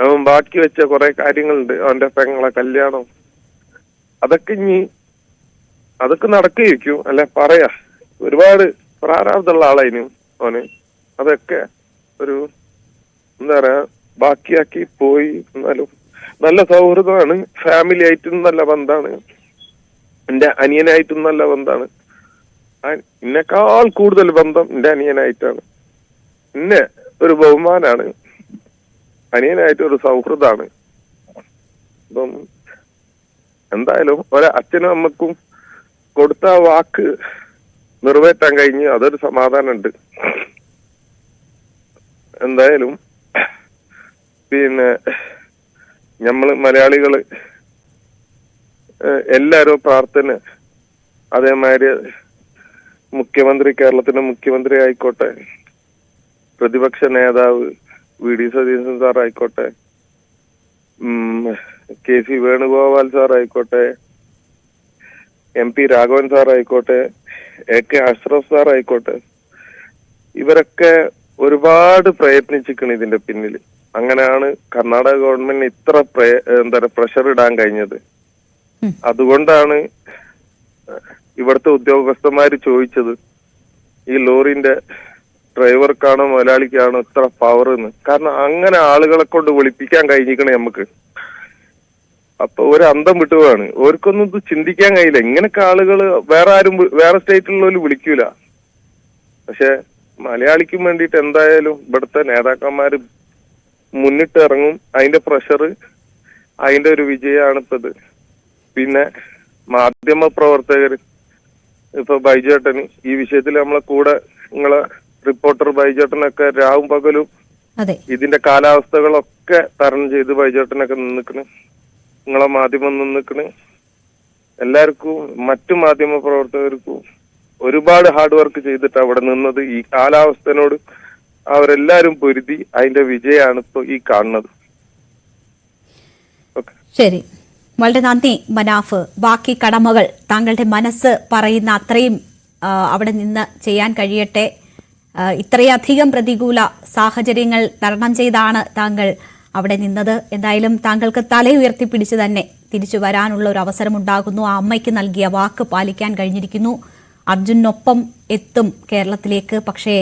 അവൻ ബാക്കി വെച്ച കുറെ കാര്യങ്ങളുണ്ട്, അവന്റെ പെങ്ങളെ കല്യാണം, അതൊക്കെ നടക്കുകയായിരിക്കും അല്ലെ പറയാ. ഒരുപാട് പ്രാരാബ്ദമുള്ള ആളായിരുന്നു അവന്. അതൊക്കെ ഒരു എന്താ പറയാ ബാക്കിയാക്കി പോയി. എന്നാലും നല്ല സൗഹൃദമാണ്, ഫാമിലി ആയിട്ടും നല്ല ബന്ധമാണ്, എന്റെ അനിയനായിട്ടും നല്ല ബന്ധമാണ്. എന്നെക്കാൾ കൂടുതൽ ബന്ധം എന്റെ അനിയനായിട്ടാണ്. എന്നെ ഒരു ബഹുമാനാണ്, അനിയനായിട്ട് ഒരു സൗഹൃദമാണ്. അപ്പം എന്തായാലും അച്ഛനും അമ്മക്കും കൊടുത്ത വാക്ക് നിറവേറ്റാൻ കഴിഞ്ഞ് അതൊരു സമാധാനമുണ്ട്. എന്തായാലും പിന്നെ നമ്മള് മലയാളികള് എല്ലാരും പ്രാർത്ഥന, അതേമാതിരി മുഖ്യമന്ത്രി, കേരളത്തിന്റെ മുഖ്യമന്ത്രി ആയിക്കോട്ടെ, പ്രതിപക്ഷ നേതാവ് VD സതീശൻ സാർ ആയിക്കോട്ടെ, KC വേണുഗോപാൽ സാർ ആയിക്കോട്ടെ, MP രാഘവൻ സാർ ആയിക്കോട്ടെ, AK അഷ്റഫ് സാർ ആയിക്കോട്ടെ, ഇവരൊക്കെ ഒരുപാട് പ്രയത്നിച്ചിരിക്കണം ഇതിന്റെ പിന്നിൽ. അങ്ങനെയാണ് കർണാടക ഗവൺമെന്റിന് ഇത്ര പ്രഷർ ഇടാൻ കഴിഞ്ഞത്. അതുകൊണ്ടാണ് ഇവിടുത്തെ ഉദ്യോഗസ്ഥന്മാര് ചോദിച്ചത് ഈ ലോറിന്റെ ഡ്രൈവർക്കാണോ മുതലാളിക്കാണോ ഇത്ര പവർ എന്ന്. കാരണം അങ്ങനെ ആളുകളെ കൊണ്ട് വിളിപ്പിക്കാൻ കഴിഞ്ഞിരിക്കണേ നമുക്ക്. അപ്പൊ ഒരു അന്തം വിട്ടുപോവാണ്. ഓർക്കൊന്നും ഇത് ചിന്തിക്കാൻ കഴിയില്ല. ഇങ്ങനൊക്കെ ആളുകൾ വേറെ സ്റ്റേറ്റിലുള്ളവര് വിളിക്കൂല. പക്ഷെ മലയാളിക്കും വേണ്ടിയിട്ട് എന്തായാലും ഇവിടുത്തെ നേതാക്കന്മാര് മുന്നിട്ട് ഇറങ്ങും. അതിന്റെ പ്രഷർ, അതിന്റെ ഒരു വിജയമാണ് ഇപ്പൊ ഇത്. പിന്നെ മാധ്യമ പ്രവർത്തകർ, ഇപ്പൊ ബൈജേട്ടന് ഈ വിഷയത്തിൽ നമ്മളെ കൂടെ, നിങ്ങളെ റിപ്പോർട്ടർ ബൈജേട്ടനൊക്കെ രാവും പകലും ഇതിന്റെ കാലാവസ്ഥകളൊക്കെ തരണം ചെയ്ത് ബൈജേട്ടനൊക്കെ നിന്നിക്കണ്, നിങ്ങളെ മാധ്യമം നിന്നിക്കണ്. എല്ലാവർക്കും മറ്റു മാധ്യമ പ്രവർത്തകർക്കും ഒരുപാട് ഹാർഡ് വർക്ക് ചെയ്തിട്ട് അവിടെ നിന്നത്. ഈ കാലാവസ്ഥനോട് അവരെല്ലാരും പൊരുതി, അതിന്റെ വിജയമാണ് ഇപ്പൊ ഈ കാണുന്നത്. ശരി, വളരെ നന്ദി മനാഫ്. ബാക്കി കടമകൾ താങ്കളുടെ മനസ്സ് പറയുന്ന അത്രയും അവിടെ നിന്ന് ചെയ്യാൻ കഴിയട്ടെ. ഇത്രയധികം പ്രതികൂല സാഹചര്യങ്ങൾ തരണം ചെയ്താണ് താങ്കൾ അവിടെ നിന്നത്. എന്തായാലും താങ്കൾക്ക് തലയുയർത്തിപ്പിടിച്ച് തന്നെ തിരിച്ചു വരാനുള്ള ഒരു അവസരം ഉണ്ടാകുന്നു. ആ അമ്മയ്ക്ക് നൽകിയ വാക്ക് പാലിക്കാൻ കഴിഞ്ഞിരിക്കുന്നു. അർജുനൊപ്പം എത്തും കേരളത്തിലേക്ക്. പക്ഷേ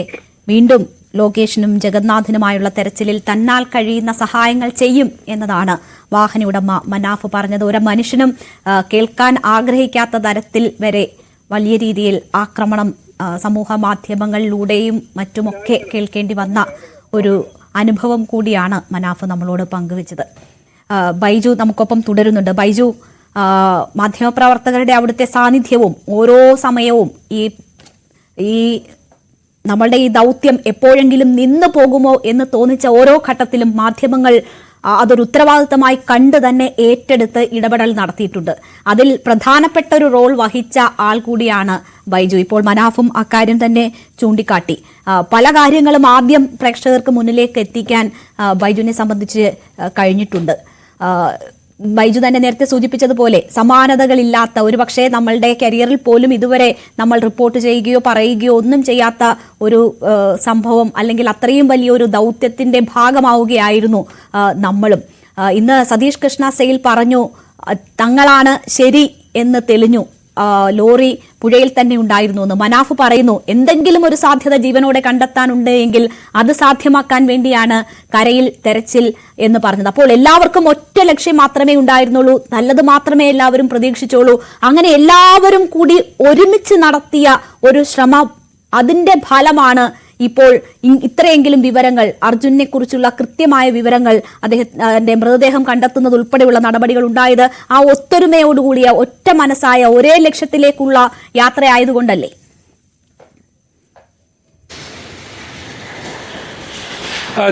വീണ്ടും ലോകേഷിനും ജഗന്നാഥിനുമായുള്ള തെരച്ചിലിൽ തന്നാൽ കഴിയുന്ന സഹായങ്ങൾ ചെയ്യും എന്നതാണ് വാഹന ഉടമ മനാഫ് പറഞ്ഞത്. ഒരു മനുഷ്യനും കേൾക്കാൻ ആഗ്രഹിക്കാത്ത തരത്തിൽ വരെ വലിയ രീതിയിൽ ആക്രമണം സമൂഹ മാധ്യമങ്ങളിലൂടെയും മറ്റുമൊക്കെ കേൾക്കേണ്ടി വന്ന ഒരു അനുഭവം കൂടിയാണ് മനാഫ് നമ്മളോട് പങ്കുവച്ചത്. ബൈജു നമുക്കൊപ്പം തുടരുന്നുണ്ട്. ബൈജു, മാധ്യമപ്രവർത്തകരുടെ അവിടുത്തെ സാന്നിധ്യവും ഓരോ സമയവും ഈ നമ്മളുടെ ഈ ദൗത്യം എപ്പോഴെങ്കിലും നിന്നു പോകുമോ എന്ന് തോന്നിച്ച ഓരോ ഘട്ടത്തിലും മാധ്യമങ്ങൾ അതൊരു ഉത്തരവാദിത്തമായി കണ്ട് തന്നെ ഏറ്റെടുത്ത് ഇടപെടൽ നടത്തിയിട്ടുണ്ട്. അതിൽ പ്രധാനപ്പെട്ട ഒരു റോൾ വഹിച്ച ആൾ കൂടിയാണ് ബൈജു. ഇപ്പോൾ മനാഫും അക്കാര്യം തന്നെ ചൂണ്ടിക്കാട്ടി. പല കാര്യങ്ങളും ആദ്യം പ്രേക്ഷകർക്ക് മുന്നിലേക്ക് എത്തിക്കാൻ ബൈജുവിനെ സംബന്ധിച്ച് കഴിഞ്ഞിട്ടുണ്ട്. ബൈജു തന്നെ നേരത്തെ സൂചിപ്പിച്ചതുപോലെ സമാനതകളില്ലാത്ത, ഒരുപക്ഷെ നമ്മളുടെ കരിയറിൽ പോലും ഇതുവരെ നമ്മൾ റിപ്പോർട്ട് ചെയ്യുകയോ പറയുകയോ ഒന്നും ചെയ്യാത്ത ഒരു സംഭവം, അല്ലെങ്കിൽ അത്രയും വലിയൊരു ദൗത്യത്തിന്റെ ഭാഗമാവുകയായിരുന്നു നമ്മളും. ഇന്ന് സതീഷ് കൃഷ്ണ സെയിൽ പറഞ്ഞു, തങ്ങളാണ് ശരി എന്ന് തെളിഞ്ഞു, ലോറി പുഴയിൽ തന്നെ ഉണ്ടായിരുന്നു എന്ന്. മനാഫ് പറയുന്നു, എന്തെങ്കിലും ഒരു സാധ്യത ജീവനോടെ കണ്ടെത്താനുണ്ട് എങ്കിൽ അത് സാധ്യമാക്കാൻ വേണ്ടിയാണ് കരയിൽ തെരച്ചിൽ എന്ന് പറഞ്ഞത്. അപ്പോൾ എല്ലാവർക്കും ഒറ്റ ലക്ഷ്യം മാത്രമേ ഉണ്ടായിരുന്നുള്ളൂ, നല്ലത് മാത്രമേ എല്ലാവരും പ്രതീക്ഷിച്ചോളൂ. അങ്ങനെ എല്ലാവരും കൂടി ഒരുമിച്ച് നടത്തിയ ഒരു ശ്രമം, അതിന്റെ ഫലമാണ് ഇപ്പോൾ ഇത്രയെങ്കിലും വിവരങ്ങൾ, അർജുനെ കുറിച്ചുള്ള കൃത്യമായ വിവരങ്ങൾ, അദ്ദേഹത്തിന്റെ മൃതദേഹം കണ്ടെത്തുന്നത് ഉൾപ്പെടെയുള്ള നടപടികൾ ഉണ്ടായത് ആ ഒത്തൊരുമയോടുകൂടിയ ഒറ്റ മനസ്സായ ഒരേ ലക്ഷ്യത്തിലേക്കുള്ള യാത്രയായതുകൊണ്ടല്ലേ?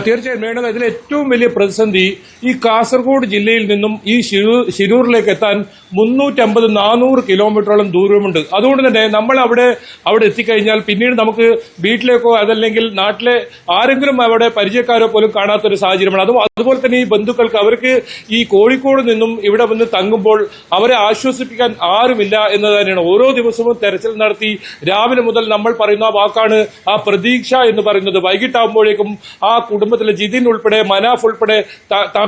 തീർച്ചയായും വേണ്ടത്. ഇതിൽ ഏറ്റവും വലിയ പ്രതിസന്ധി ഈ കാസർഗോഡ് ജില്ലയിൽ നിന്നും ഈ ശിരൂരിലേക്ക് എത്താൻ 350-400 കിലോമീറ്ററോളം ദൂരമുണ്ട്. അതുകൊണ്ട് തന്നെ നമ്മൾ അവിടെ എത്തിക്കഴിഞ്ഞാൽ പിന്നീട് നമുക്ക് വീട്ടിലേക്കോ അതല്ലെങ്കിൽ നാട്ടിലെ ആരെങ്കിലും അവിടെ പരിചയക്കാരോ പോലും കാണാത്തൊരു സാഹചര്യമാണ്. അതുപോലെ തന്നെ ഈ ബന്ധുക്കൾക്ക്, അവർക്ക് ഈ കോഴിക്കോട് നിന്നും ഇവിടെ വന്ന് തങ്ങുമ്പോൾ അവരെ ആശ്വസിപ്പിക്കാൻ ആരുമില്ല എന്നത് തന്നെയാണ്. ഓരോ ദിവസവും തെരച്ചിൽ നടത്തി രാവിലെ മുതൽ നമ്മൾ പറയുന്ന വാക്കാണ് ആ പ്രതീക്ഷ എന്ന് പറയുന്നത്. വൈകിട്ടാകുമ്പോഴേക്കും ആ കുടുംബത്തിലെ ജിതിൻ ഉൾപ്പെടെ, മനാഫ് ഉൾപ്പെടെ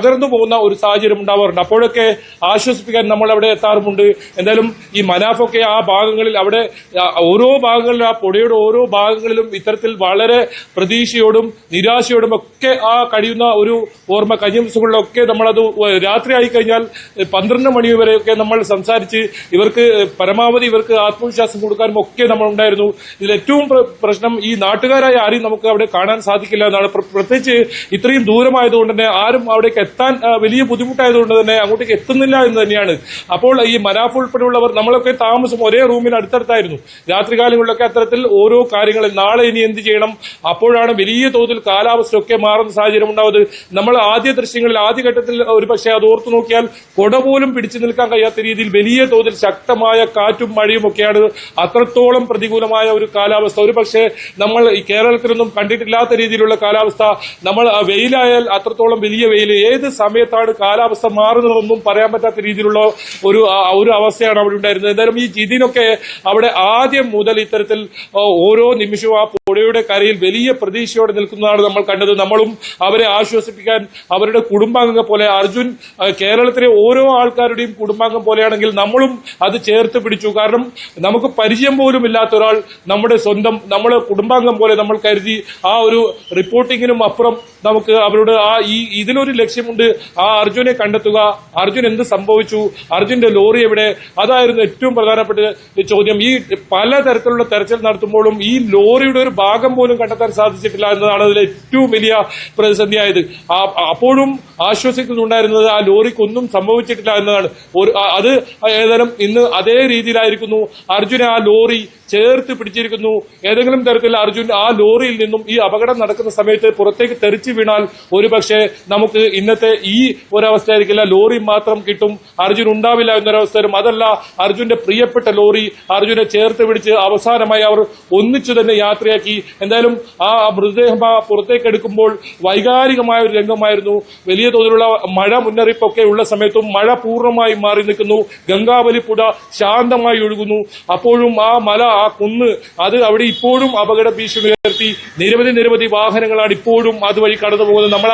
തകർന്നു പോകുന്ന ഒരു സാഹചര്യം ഉണ്ടാവാറുണ്ട്. അപ്പോഴൊക്കെ ആശ്വസിപ്പിക്കാൻ നമ്മൾ അവിടെ എത്താറുമുണ്ട്. എന്തായാലും ഈ മനാഫൊക്കെ ആ ഭാഗങ്ങളിൽ അവിടെ ഓരോ ഭാഗങ്ങളിലും ആ പുഴയുടെ ഓരോ ഭാഗങ്ങളിലും ഇത്തരത്തിൽ വളരെ പ്രതീക്ഷയോടും നിരാശയോടും ഒക്കെ ആ കഴിയുന്ന ഒരു ഓർമ്മ കഴിഞ്ഞ ദിവസങ്ങളിലൊക്കെ നമ്മളത് രാത്രിയായി കഴിഞ്ഞാൽ 12 മണി വരെയൊക്കെ നമ്മൾ സംസാരിച്ച് ഇവർക്ക് പരമാവധി ഇവർക്ക് ആത്മവിശ്വാസം കൊടുക്കാനും ഒക്കെ നമ്മൾ ഉണ്ടായിരുന്നു. ഇതിൽ ഏറ്റവും പ്രശ്നം ഈ നാട്ടുകാരായ ആരെയും നമുക്ക് അവിടെ കാണാൻ സാധിക്കില്ല എന്നാണ്. പ്രത്യേകിച്ച് ഇത്രയും ദൂരമായതുകൊണ്ട് തന്നെ ആരും അവിടേക്ക് എത്താൻ വലിയ ബുദ്ധിമുട്ടായതുകൊണ്ട് തന്നെ അങ്ങോട്ടേക്ക് എത്തുന്നില്ല എന്ന് തന്നെയാണ്. അപ്പോൾ ഈ മനാഫ് ഉൾപ്പെടെയുള്ളവർ നമ്മളൊക്കെ താമസം ഒരേ റൂമിന് അടുത്തടുത്തായിരുന്നു. രാത്രികാലങ്ങളിലൊക്കെ അത്തരത്തിൽ ഓരോ കാര്യങ്ങളിൽ നാളെ ഇനി എന്ത് ചെയ്യണം, അപ്പോഴാണ് വലിയ തോതിൽ കാലാവസ്ഥയൊക്കെ മാറുന്ന സാഹചര്യം ഉണ്ടാവുന്നത്. നമ്മൾ ആദ്യ ദൃശ്യങ്ങളിൽ ആദ്യഘട്ടത്തിൽ ഒരുപക്ഷെ അത് ഓർത്തു നോക്കിയാൽ കുട പോലും പിടിച്ചു നിൽക്കാൻ കഴിയാത്ത രീതിയിൽ വലിയ തോതിൽ ശക്തമായ കാറ്റും മഴയും ഒക്കെയാണ്. അത്രത്തോളം പ്രതികൂലമായ ഒരു കാലാവസ്ഥ ഒരുപക്ഷെ നമ്മൾ ഈ കേരളത്തിലൊന്നും കണ്ടിട്ടില്ലാത്ത രീതിയിലുള്ള കാലാവസ്ഥ. നമ്മൾ വെയിലായാൽ അത്രത്തോളം വലിയ വെയിൽ, ഏത് സമയത്താണ് കാലാവസ്ഥ മാറുന്നതെന്നൊന്നും പറയാൻ പറ്റാത്ത രീതിയിലുള്ള ഒരു അവസ്ഥയാണ് അവിടെ ഉണ്ടായിരുന്നത്. എന്തായാലും ഈ ജിതിനൊക്കെ അവിടെ ആദ്യം മുതൽ ഇത്തരത്തിൽ ഓരോ നിമിഷവും ആ പുഴയുടെ കരയിൽ വലിയ പ്രതീക്ഷയോടെ നിൽക്കുന്നതാണ് നമ്മൾ കണ്ടത്. നമ്മളും അവരെ ആശ്വസിപ്പിക്കാൻ അവരുടെ കുടുംബാംഗം പോലെ അർജുൻ കേരളത്തിലെ ഓരോ ആൾക്കാരുടെയും കുടുംബാംഗം പോലെയാണെങ്കിൽ നമ്മളും അത് ചേർത്ത് പിടിച്ചു. കാരണം നമുക്ക് പരിചയം പോലും ഇല്ലാത്ത ഒരാൾ നമ്മുടെ സ്വന്തം നമ്മുടെ കുടുംബാംഗം പോലെ നമ്മൾ കരുതി ആ ഒരു റിപ്പോർട്ടിങ്ങിനും അപ്പുറം നമുക്ക് അവരോട് ഇതിനൊരു ലക്ഷ്യമുണ്ട്, ആ അർജുനെ കണ്ടെത്തുക, അർജുൻ എന്ത് സംഭവിച്ചു, അർജുന്റെ ലോറി എവിടെ, അതായിരുന്നു ഏറ്റവും പ്രധാനപ്പെട്ട ചോദ്യം. ഈ പലതരത്തിലുള്ള തെരച്ചിൽ നടത്തുമ്പോഴും ഈ ലോറിയുടെ ഒരു ഭാഗം പോലും കണ്ടെത്താൻ സാധിച്ചിട്ടില്ല എന്നതാണ് അതിൽ ഏറ്റവും വലിയ പ്രതിസന്ധിയായത്. അപ്പോഴും ആശ്വസിക്കുന്നുണ്ടായിരുന്നത് ആ ലോറിക്കൊന്നും സംഭവിച്ചിട്ടില്ല എന്നതാണ്. അത് ഏതായാലും ഇന്ന് അതേ രീതിയിലായിരിക്കുന്നു. അർജുനെ ആ ലോറി ചേർത്ത് പിടിച്ചിരിക്കുന്നു. ഏതെങ്കിലും തരത്തിൽ അർജുൻ ആ ലോറിയിൽ നിന്നും ഈ അപകടം നടക്കുന്ന സമയത്ത് പുറത്തേക്ക് തെറിച്ചു വീണാൽ ഒരുപക്ഷെ നമുക്ക് ഇന്നത്തെ ഈ ഒരവസ്ഥയായിരിക്കില്ല, ലോറി മാത്രം കിട്ടും, അർജുൻ ഉണ്ടാവില്ല എന്നൊരവസ്ഥ വരും. അതല്ല, അർജുന്റെ പ്രിയപ്പെട്ട ലോറി അർജുനെ ചേർത്ത് പിടിച്ച് അവസാനമായി അവർ ഒന്നിച്ചു തന്നെ യാത്രയാക്കി. എന്തായാലും ആ മൃതദേഹം പുറത്തേക്ക് എടുക്കുമ്പോൾ വൈകാരികമായ ഒരു രംഗമായിരുന്നു. വലിയ തോതിലുള്ള മഴ മുന്നറിയിപ്പൊക്കെ ഉള്ള സമയത്തും മഴ പൂർണ്ണമായി മാറി നിൽക്കുന്നു. ഗംഗാവലി പുഴ ശാന്തമായി ഒഴുകുന്നു. അപ്പോഴും ആ മല, ആ കുന്ന്, അത് അവിടെ ഇപ്പോഴും അപകട ഭീഷണി ഉയർത്തി നിരവധി വാഹനങ്ങളാണ് ഇപ്പോഴും അതുവഴി കടന്നു പോകുന്നത്. നമ്മൾ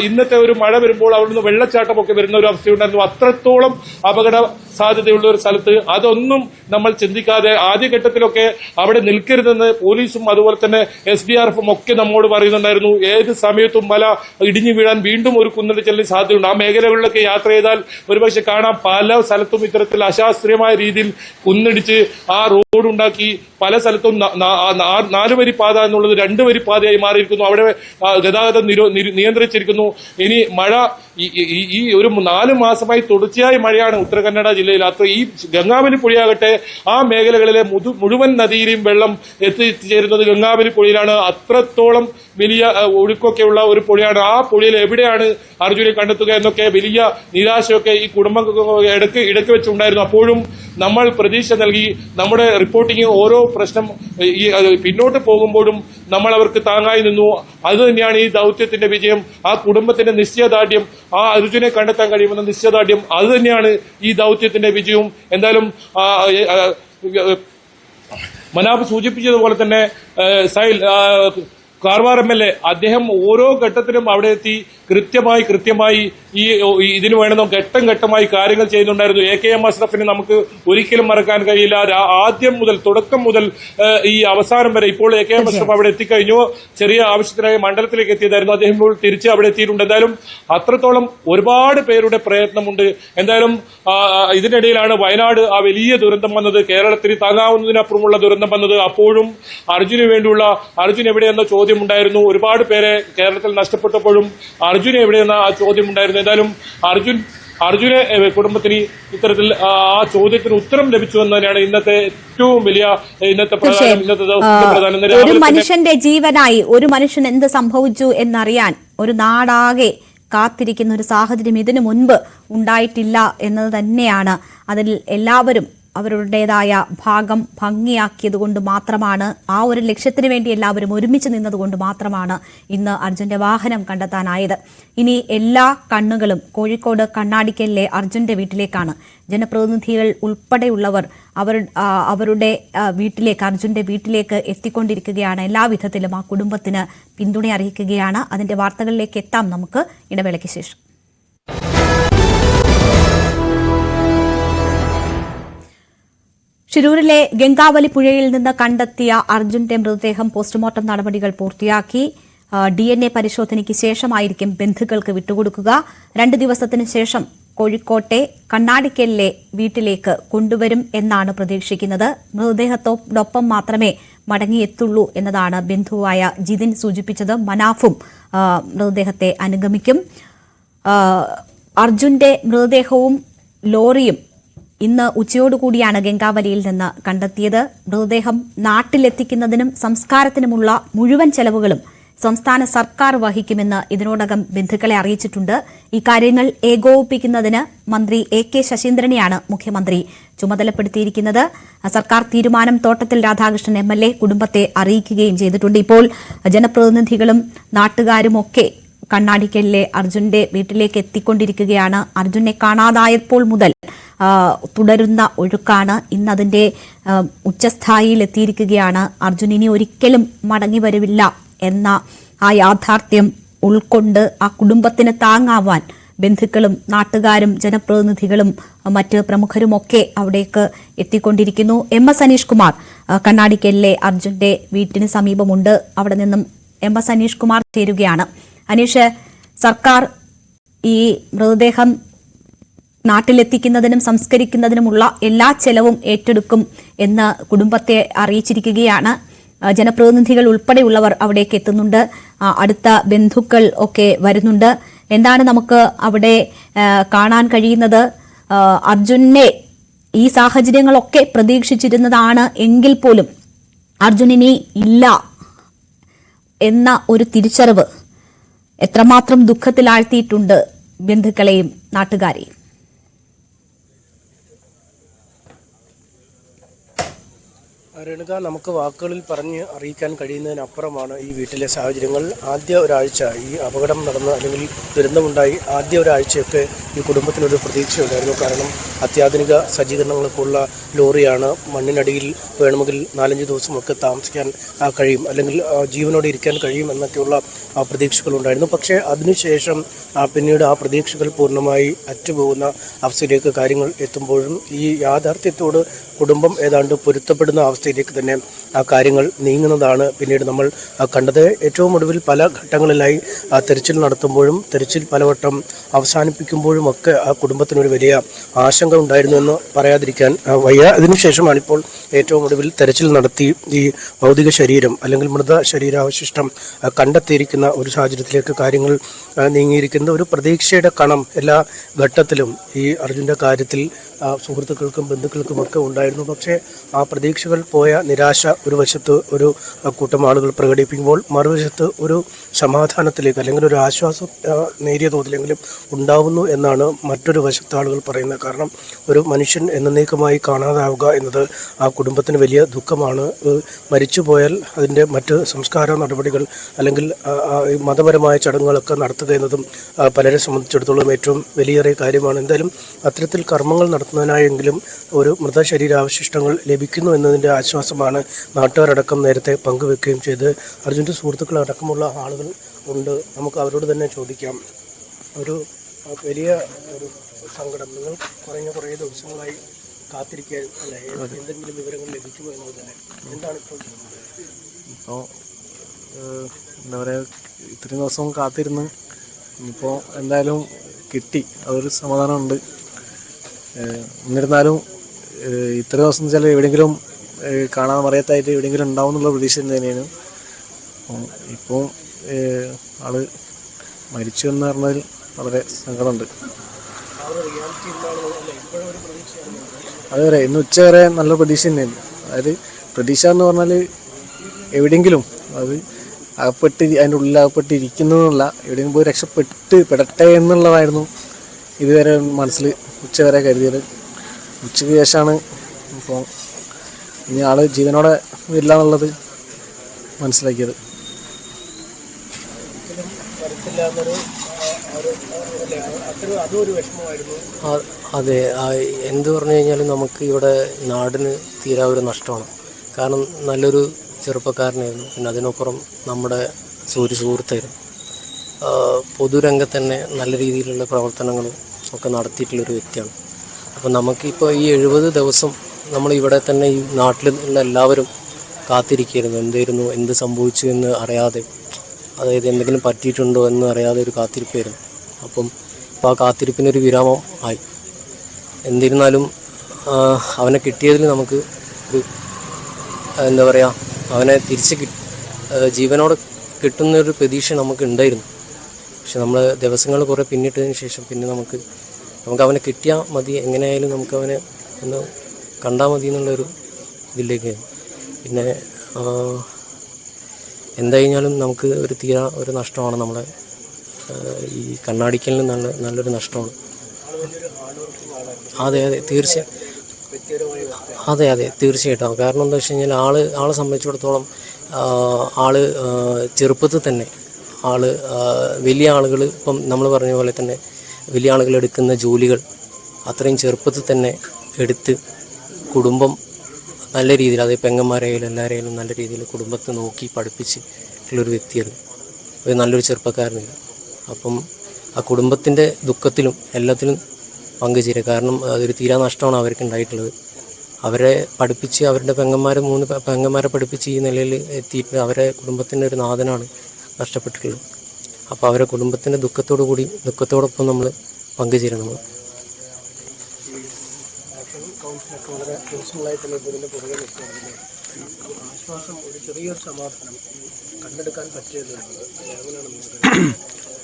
ഇന്നത്തെ ഒരു മഴ വരുമ്പോൾ അവിടുന്ന് വെള്ളച്ചാട്ടമൊക്കെ വരുന്ന ഒരു അവസ്ഥയുണ്ടായിരുന്നു. അത്രത്തോളം അപകട സാധ്യതയുള്ള ഒരു സ്ഥലത്ത് അതൊന്നും നമ്മൾ ചിന്തിക്കാതെ ആദ്യഘട്ടത്തിലൊക്കെ അവിടെ നിൽക്കരുതെന്ന് പോലീസും അതുപോലെ തന്നെ SDRFും ഒക്കെ നമ്മോട് പറയുന്നുണ്ടായിരുന്നു. ഏത് സമയത്തും മല ഇടിഞ്ഞു വീഴാൻ വീണ്ടും ഒരു കുന്നിടിച്ചലിന് സാധ്യതയുണ്ട്. ആ മേഖലകളിലൊക്കെ യാത്ര ചെയ്താൽ ഒരുപക്ഷെ കാണാം പല സ്ഥലത്തും ഇത്തരത്തിൽ അശാസ്ത്രീയമായ രീതിയിൽ കുന്നിടിച്ച് ആ റോഡുണ്ടാക്കി പല സ്ഥലത്തും 4 വരി പാത എന്നുള്ളത് 2 വരി പാതയായി മാറിയിരിക്കുന്നു. അവിടെ ഗതാഗതം നിയന്ത്രിച്ചിരിക്കുന്നു. ഇനി മഴ ഈ ഒരു 4 മാസമായി തുടർച്ചയായി മഴയാണ് ഉത്തര കന്നഡ ജില്ലയിൽ. അത്ര ഈ ഗംഗാവലി പുഴയാകട്ടെ ആ മേഖലകളിലെ മുഴുവൻ നദിയിലെയും വെള്ളം എത്തിച്ചേരുന്നത് ഗംഗാവലി പുഴയിലാണ്. അത്രത്തോളം വലിയ ഒഴുക്കൊക്കെയുള്ള ഒരു പുഴയാണ്. ആ പുഴയിൽ എവിടെയാണ് അർജുനെ കണ്ടെത്തുക എന്നൊക്കെ വലിയ നിരാശയൊക്കെ ഈ കുടുംബം ഇടയ്ക്ക് വെച്ചുണ്ടായിരുന്നു. അപ്പോഴും നമ്മൾ പ്രതീക്ഷ നൽകി നമ്മുടെ റിപ്പോർട്ടിംഗ് ഓരോ പ്രശ്നം ഈ പിന്നോട്ട് പോകുമ്പോഴും നമ്മൾ അവർക്ക് താങ്ങായി നിന്നു. അത് തന്നെയാണ് ഈ ദൌത്യത്തിന്റെ വിജയം. ആ കുടുംബത്തിന്റെ നിശ്ചയദാർഢ്യം, ആ അർജുനെ കണ്ടെത്താൻ കഴിയുമെന്ന നിശ്ചയദാർഢ്യം, അത് തന്നെയാണ് ഈ ദൌത്യത്തിന്റെ വിജയവും. എന്തായാലും മനാഫ് സൂചിപ്പിച്ചതുപോലെ തന്നെ കാർവാർ MLA അദ്ദേഹം ഓരോ ഘട്ടത്തിലും അവിടെ എത്തി കൃത്യമായി ഈ ഇതിനു വേണ്ടുന്ന ഘട്ടമായി കാര്യങ്ങൾ ചെയ്യുന്നുണ്ടായിരുന്നു. AKM അഷ്റഫിനെ നമുക്ക് ഒരിക്കലും മറക്കാൻ കഴിയില്ല. ആദ്യം മുതൽ തുടക്കം മുതൽ ഈ അവസാനം വരെ. ഇപ്പോൾ AKM അഷ്റഫ് അവിടെ എത്തിക്കഴിഞ്ഞു. ചെറിയ ആവശ്യത്തിനായി മണ്ഡലത്തിലേക്ക് എത്തിയതായിരുന്നു. അദ്ദേഹം ഇപ്പോൾ തിരിച്ച് അവിടെ എത്തിയിട്ടുണ്ട്. എന്തായാലും അത്രത്തോളം ഒരുപാട് പേരുടെ പ്രയത്നമുണ്ട്. എന്തായാലും ഇതിനിടയിലാണ് വയനാട് ആ വലിയ ദുരന്തം വന്നത്. കേരളത്തിന് താങ്ങാവുന്നതിനപ്പുറമുള്ള ദുരന്തം വന്നത്. അപ്പോഴും അർജുന് വേണ്ടിയുള്ള അർജുൻ എവിടെയെന്ന ചോദ്യം ഉണ്ടായിരുന്നു. ഒരുപാട് പേരെ കേരളത്തിൽ നഷ്ടപ്പെട്ടപ്പോഴും അർജുൻ എവിടെയെന്ന ആ ചോദ്യം ഉണ്ടായിരുന്നു. എന്തായാലും അർജുനെ കുടുംബത്തിന് ഇത്തരത്തിൽ ആ ചോദ്യത്തിന് ഉത്തരം ലഭിച്ചു എന്ന് തന്നെയാണ് ഇന്നത്തെ ഏറ്റവും വലിയ ഇന്നത്തെ ദിവസത്തിന്റെ പ്രധാനം. ഒരു മനുഷ്യന്റെ ജീവനായി ഒരു മനുഷ്യൻ എന്ത് സംഭവിച്ചു എന്നറിയാൻ ഒരു നാടാകെ കാത്തിരിക്കുന്ന ഒരു സാഹചര്യം ഇതിനു മുൻപ് ഉണ്ടായിട്ടില്ല എന്നത് തന്നെയാണ്. അതിൽ എല്ലാവരും അവരുടേതായ ഭാഗം ഭംഗിയാക്കിയതുകൊണ്ട് മാത്രമാണ്, ആ ഒരു ലക്ഷ്യത്തിന് വേണ്ടി എല്ലാവരും ഒരുമിച്ച് നിന്നതുകൊണ്ട് മാത്രമാണ് ഇന്ന് അർജുന്റെ വാഹനം കണ്ടെത്താനായത്. ഇനി എല്ലാ കണ്ണുകളും കോഴിക്കോട് കണ്ണാടിക്കലിലെ അർജുന്റെ വീട്ടിലേക്കാണ്. ജനപ്രതിനിധികൾ ഉൾപ്പെടെയുള്ളവർ അവരുടെ വീട്ടിലേക്ക്, അർജുന്റെ വീട്ടിലേക്ക് എത്തിക്കൊണ്ടിരിക്കുകയാണ്. എല്ലാവിധത്തിലും ആ കുടുംബത്തിന് പിന്തുണ അറിയിക്കുകയാണ്. അതിന്റെ വാർത്തകളിലേക്ക് എത്താം നമുക്ക് ഇടവേളയ്ക്ക് ശേഷം. ഷിരൂരിലെ ഗംഗാവലി പുഴയിൽ നിന്ന് കണ്ടെത്തിയ അർജുന്റെ മൃതദേഹം പോസ്റ്റ്മോർട്ടം നടപടികൾ പൂർത്തിയാക്കി. DNA പരിശോധനയ്ക്ക് ശേഷമായിരിക്കും ബന്ധുക്കൾക്ക് വിട്ടുകൊടുക്കുക. 2 ദിവസത്തിനു ശേഷം കോഴിക്കോട്ടെ കണ്ണാടിക്കലിലെ വീട്ടിലേക്ക് കൊണ്ടുവരും എന്നാണ് പ്രതീക്ഷിക്കുന്നത്. മൃതദേഹത്തോടൊപ്പം മാത്രമേ മടങ്ങിയെത്തുള്ളൂ എന്നതാണ് ബന്ധുവായ ജിതിൻ സൂചിപ്പിച്ചത്. മനാഫും മൃതദേഹത്തെ അനുഗമിക്കും. അർജുന്റെ മൃതദേഹവും ലോറിയും ഇന്ന് ഉച്ചയോടുകൂടിയാണ് ഗംഗാവലിയിൽ നിന്ന് കണ്ടെത്തിയത്. മൃതദേഹം നാട്ടിലെത്തിക്കുന്നതിനും സംസ്കാരത്തിനുമുള്ള മുഴുവൻ ചെലവുകളും സംസ്ഥാന സർക്കാർ വഹിക്കുമെന്ന് ഇതിനോടകം ബന്ധുക്കളെ അറിയിച്ചിട്ടുണ്ട്. ഇക്കാര്യങ്ങൾ ഏകോപിപ്പിക്കുന്നതിന് മന്ത്രി AK ശശീന്ദ്രനെയാണ് മുഖ്യമന്ത്രി ചുമതലപ്പെടുത്തിയിരിക്കുന്നത്. സർക്കാർ തീരുമാനം തോട്ടത്തിൽ രാധാകൃഷ്ണൻ MLA കുടുംബത്തെ അറിയിക്കുകയും ചെയ്തിട്ടുണ്ട്. ഇപ്പോൾ ജനപ്രതിനിധികളും നാട്ടുകാരുമൊക്കെ കണ്ണാടിക്കലിലെ അർജുന്റെ വീട്ടിലേക്ക് എത്തിക്കൊണ്ടിരിക്കുകയാണ്. അർജുനെ കാണാതായപ്പോൾ മുതൽ തുടരുന്ന ഒഴുക്കാണ്. ഇന്നതിന്റെ ഉച്ചസ്ഥായിയിൽ എത്തിയിരിക്കുകയാണ്. അർജുൻ ഇനി ഒരിക്കലും മടങ്ങി വരില്ല എന്ന ആ യാഥാർത്ഥ്യം ഉൾക്കൊണ്ട് ആ കുടുംബത്തിന് താങ്ങാവാൻ ബന്ധുക്കളും നാട്ടുകാരും ജനപ്രതിനിധികളും മറ്റ് പ്രമുഖരുമൊക്കെ അവിടേക്ക് എത്തിക്കൊണ്ടിരിക്കുന്നു. MS അനീഷ് കുമാർ കണ്ണാടിക്കലിലെ അർജുന്റെ വീട്ടിന് സമീപമുണ്ട്. അവിടെ നിന്നും MS അനീഷ് കുമാർ ചേരുകയാണ്. അനീഷ്, സർക്കാർ ഈ മൃതദേഹം നാട്ടിലെത്തിക്കുന്നതിനും സംസ്കരിക്കുന്നതിനുമുള്ള എല്ലാ ചെലവും ഏറ്റെടുക്കും എന്ന് കുടുംബത്തെ അറിയിച്ചിരിക്കുകയാണ്. ജനപ്രതിനിധികൾ ഉൾപ്പെടെയുള്ളവർ അവിടേക്ക് എത്തുന്നുണ്ട്. അടുത്ത ബന്ധുക്കൾ ഒക്കെ വരുന്നുണ്ട്. എന്താണ് നമുക്ക് അവിടെ കാണാൻ കഴിയുന്നത്? അർജുനെ ഈ സാഹചര്യങ്ങളൊക്കെ പ്രതീക്ഷിച്ചിരുന്നതാണ് എങ്കിൽ പോലും അർജുനിനി ഇല്ല എന്ന ഒരു തിരിച്ചറിവ് എത്രമാത്രം ദുഃഖത്തിലാഴ്ത്തിയിട്ടുണ്ട് ബന്ധുക്കളെയും നാട്ടുകാരെയും? രേണുക, നമുക്ക് വാക്കുകളിൽ പറഞ്ഞ് അറിയിക്കാൻ കഴിയുന്നതിനപ്പുറമാണ് ഈ വീട്ടിലെ സാഹചര്യങ്ങൾ. ആദ്യ ഒരാഴ്ച ഈ അപകടം നടന്ന അല്ലെങ്കിൽ ദുരന്തമുണ്ടായി ആദ്യ ഒരാഴ്ചയൊക്കെ ഈ കുടുംബത്തിനൊരു പ്രതീക്ഷയുണ്ടായിരുന്നു. കാരണം അത്യാധുനിക സജ്ജീകരണങ്ങളൊക്കെ ഉള്ള ലോറിയാണ്. മണ്ണിനടിയിൽ വേണമെങ്കിൽ 4-5 ദിവസമൊക്കെ താമസിക്കാൻ കഴിയും, അല്ലെങ്കിൽ ജീവനോടെ ഇരിക്കാൻ കഴിയും എന്നൊക്കെയുള്ള പ്രതീക്ഷകളുണ്ടായിരുന്നു. പക്ഷേ അതിനുശേഷം പിന്നീട് ആ പ്രതീക്ഷകൾ പൂർണ്ണമായി അറ്റുപോകുന്ന അവസ്ഥയിലേക്ക് കാര്യങ്ങൾ എത്തുമ്പോഴും ഈ യാഥാർത്ഥ്യത്തോട് കുടുംബം ഏതാണ്ട് പൊരുത്തപ്പെടുന്ന അവസ്ഥയിലേക്ക് തന്നെ ആ കാര്യങ്ങൾ നീങ്ങുന്നതാണ് പിന്നീട് നമ്മൾ കണ്ടത്. ഏറ്റവും ഒടുവിൽ പല ഘട്ടങ്ങളിലായി തെരച്ചിൽ നടത്തുമ്പോഴും തെരച്ചിൽ പലവട്ടം അവസാനിപ്പിക്കുമ്പോഴും ഒക്കെ ആ കുടുംബത്തിനൊരു വലിയ ആശങ്ക ഉണ്ടായിരുന്നു എന്ന് പറയാതിരിക്കാൻ വയ്യ. അതിനുശേഷമാണ് ഇപ്പോൾ ഏറ്റവും ഒടുവിൽ തെരച്ചിൽ നടത്തി ഈ ഭൗതിക ശരീരം അല്ലെങ്കിൽ മൃത ശരീരാവശിഷ്ടം കണ്ടെത്തിയിരിക്കുന്ന ഒരു സാഹചര്യത്തിലേക്ക് കാര്യങ്ങൾ നീങ്ങിയിരിക്കുന്ന ഒരു പ്രതീക്ഷയുടെ കണം എല്ലാ ഘട്ടത്തിലും ഈ അർജുൻ്റെ കാര്യത്തിൽ സുഹൃത്തുക്കൾക്കും ബന്ധുക്കൾക്കുമൊക്കെ ഉണ്ടായിരുന്നു. പക്ഷേ ആ പ്രതീക്ഷകൾ പോയ നിരാശ ഒരു വശത്ത് ഒരു കൂട്ടം ആളുകൾ പ്രകടിപ്പിക്കുമ്പോൾ മറുവശത്ത് ഒരു സമാധാനത്തിലേക്ക് അല്ലെങ്കിൽ ഒരു ആശ്വാസം നേരിയ തോതിലെങ്കിലും ഉണ്ടാവുന്നു എന്നാണ് മറ്റൊരു വശത്ത് ആളുകൾ പറയുന്നത്. കാരണം ഒരു മനുഷ്യൻ എന്നേക്കുമായി കാണാതാവുക എന്നത് ആ കുടുംബത്തിന് വലിയ ദുഃഖമാണ്. മരിച്ചുപോയാൽ അതിൻ്റെ മറ്റ് സംസ്കാര നടപടികൾ അല്ലെങ്കിൽ മതപരമായ ചടങ്ങുകളൊക്കെ നടത്തുക എന്നതും പലരെ സംബന്ധിച്ചിടത്തോളം ഏറ്റവും വലിയേറിയ കാര്യമാണ്. എന്തായാലും അത്തരത്തിൽ കർമ്മങ്ങൾ നടത്തുന്നതിനായെങ്കിലും ഒരു മൃതശരീരാവശിഷ്ടങ്ങൾ ലഭിക്കുന്നു എന്നതിൻ്റെ ആശ്വാസമാണ് നാട്ടുകാരടക്കം നേരത്തെ പങ്കുവെക്കുകയും ചെയ്ത്. അർജുൻ്റെ സുഹൃത്തുക്കളടക്കമുള്ള ആളുകൾ ഉണ്ട്. നമുക്ക് അവരോട് തന്നെ ചോദിക്കാം. ഒരു വലിയ ഒരു സങ്കടം, നിങ്ങൾ കുറേ ദിവസങ്ങളായി കാത്തിരിക്കാൻ അല്ലേ, എന്തെങ്കിലും വിവരങ്ങൾ ലഭിക്കുമോ എന്നത് തന്നെ എന്താണ് ഇപ്പോൾ? എന്താ പറയുക, ഇത്രയും ദിവസം കാത്തിരുന്ന് ഇപ്പോൾ എന്തായാലും കിട്ടി, അതൊരു സമാധാനമുണ്ട്. എന്നിരുന്നാലും ഇത്ര ദിവസം വെച്ചാൽ എവിടെയെങ്കിലും കാണാൻ അറിയാത്തായിട്ട് എവിടെയെങ്കിലും ഉണ്ടാവും എന്നുള്ള പ്രതീക്ഷ തന്നെയാണ്. ഇപ്പോൾ ആള് മരിച്ചു എന്ന് പറഞ്ഞതിൽ വളരെ സങ്കടമുണ്ട്. അതുവരെ ഇന്ന് ഉച്ച വരെ നല്ല പ്രതീക്ഷ തന്നെയാണ്. അതായത് പ്രതീക്ഷ എന്ന് പറഞ്ഞാൽ എവിടെയെങ്കിലും അത് അതിൻ്റെ ഉള്ളിൽ അകപ്പെട്ടിരിക്കുന്നതല്ല, എവിടെയെങ്കിലും പോയി പെടട്ടെ എന്നുള്ളതായിരുന്നു ഇതുവരെ മനസ്സിൽ ഉച്ചവരെ കരുതിയത്. ഉച്ചയ്ക്ക് ശേഷമാണ് ഇപ്പോൾ ഇനി ആള് ജീവനോടെ വരില്ല എന്നുള്ളത് മനസ്സിലാക്കിയത്. അതെ, എന്ത് പറഞ്ഞു കഴിഞ്ഞാലും നമുക്ക് ഇവിടെ നാടിന് തീരാ ഒരു നഷ്ടമാണ്. കാരണം നല്ലൊരു ചെറുപ്പക്കാരനായിരുന്നു, പിന്നെ അതിനപ്പുറം നമ്മുടെ സുഹൃത്തായിരുന്നു. പൊതുരംഗത്ത് തന്നെ നല്ല രീതിയിലുള്ള പ്രവർത്തനങ്ങളും ഒക്കെ നടത്തിയിട്ടുള്ളൊരു വ്യക്തിയാണ്. അപ്പോൾ നമുക്കിപ്പോൾ ഈ 70 ദിവസം നമ്മൾ ഇവിടെ തന്നെ ഈ നാട്ടിലുള്ള എല്ലാവരും കാത്തിരിക്കുകയായിരുന്നു, എന്ത് സംഭവിച്ചു എന്ന് അറിയാതെ, അതായത് എന്തെങ്കിലും പറ്റിയിട്ടുണ്ടോ എന്ന് അറിയാതെ ഒരു കാത്തിരിപ്പായിരുന്നു. അപ്പോൾ ആ കാത്തിരിപ്പിനൊരു വിരാമം ആയി. എന്നിരുന്നാലും അവനെ കിട്ടിയതിൽ നമുക്ക് ഒരു എന്താ പറയുക, അവനെ തിരിച്ച് ജീവനോടെ കിട്ടുന്നൊരു പ്രതീക്ഷ നമുക്ക് ഉണ്ടായിരുന്നു. പക്ഷെ നമ്മൾ ദിവസങ്ങൾ കുറേ പിന്നിട്ടതിന് ശേഷം പിന്നെ നമുക്ക് അവനെ കിട്ടിയാൽ മതി, എങ്ങനെയായാലും നമുക്ക് അവനെ ഒന്ന് കണ്ടാൽ മതി എന്നുള്ളൊരു ഇതിലേക്ക്. പിന്നെ എന്തായാലും നമുക്ക് ഒരു നഷ്ടമാണ് നമ്മളെ ഈ കണ്ണാടിക്കലിന് നല്ലൊരു നഷ്ടമാണ്. അതെ തീർച്ചയായിട്ടും. കാരണം എന്താ വെച്ച് കഴിഞ്ഞാൽ ആളെ സംബന്ധിച്ചിടത്തോളം ചെറുപ്പത്തിൽ തന്നെ വലിയ ആളുകൾ, ഇപ്പം നമ്മൾ പറഞ്ഞ പോലെ തന്നെ വലിയ ആളുകൾ എടുക്കുന്ന ജോലികൾ അത്രയും ചെറുപ്പത്തിൽ തന്നെ എടുത്ത് കുടുംബം നല്ല രീതിയിൽ, അതായത് പെങ്ങന്മാരായാലും എല്ലാവരെയും നല്ല രീതിയിൽ കുടുംബത്തെ നോക്കി പഠിപ്പിച്ച് ഉള്ളൊരു വ്യക്തിയായിരുന്നു, ഒരു നല്ലൊരു ചെറുപ്പക്കാരനായിരുന്നു. അപ്പം ആ കുടുംബത്തിൻ്റെ ദുഃഖത്തിലും എല്ലാത്തിലും പങ്കുചേരുക. കാരണം അതൊരു തീരാ നഷ്ടമാണ് അവർക്ക് ഉണ്ടായിട്ടുള്ളത്. അവരെ പഠിപ്പിച്ച്, അവരുടെ 3 പെങ്ങന്മാരെ പഠിപ്പിച്ച് ഈ നിലയിൽ എത്തിയിട്ട് അവരെ കുടുംബത്തിൻ്റെ ഒരു നാഥനാണ് നഷ്ടപ്പെട്ടിട്ടുള്ളത്. അപ്പോൾ അവരെ കുടുംബത്തിൻ്റെ ദുഃഖത്തോടൊപ്പം നമ്മൾ പങ്കുചേരണം. നമ്മൾ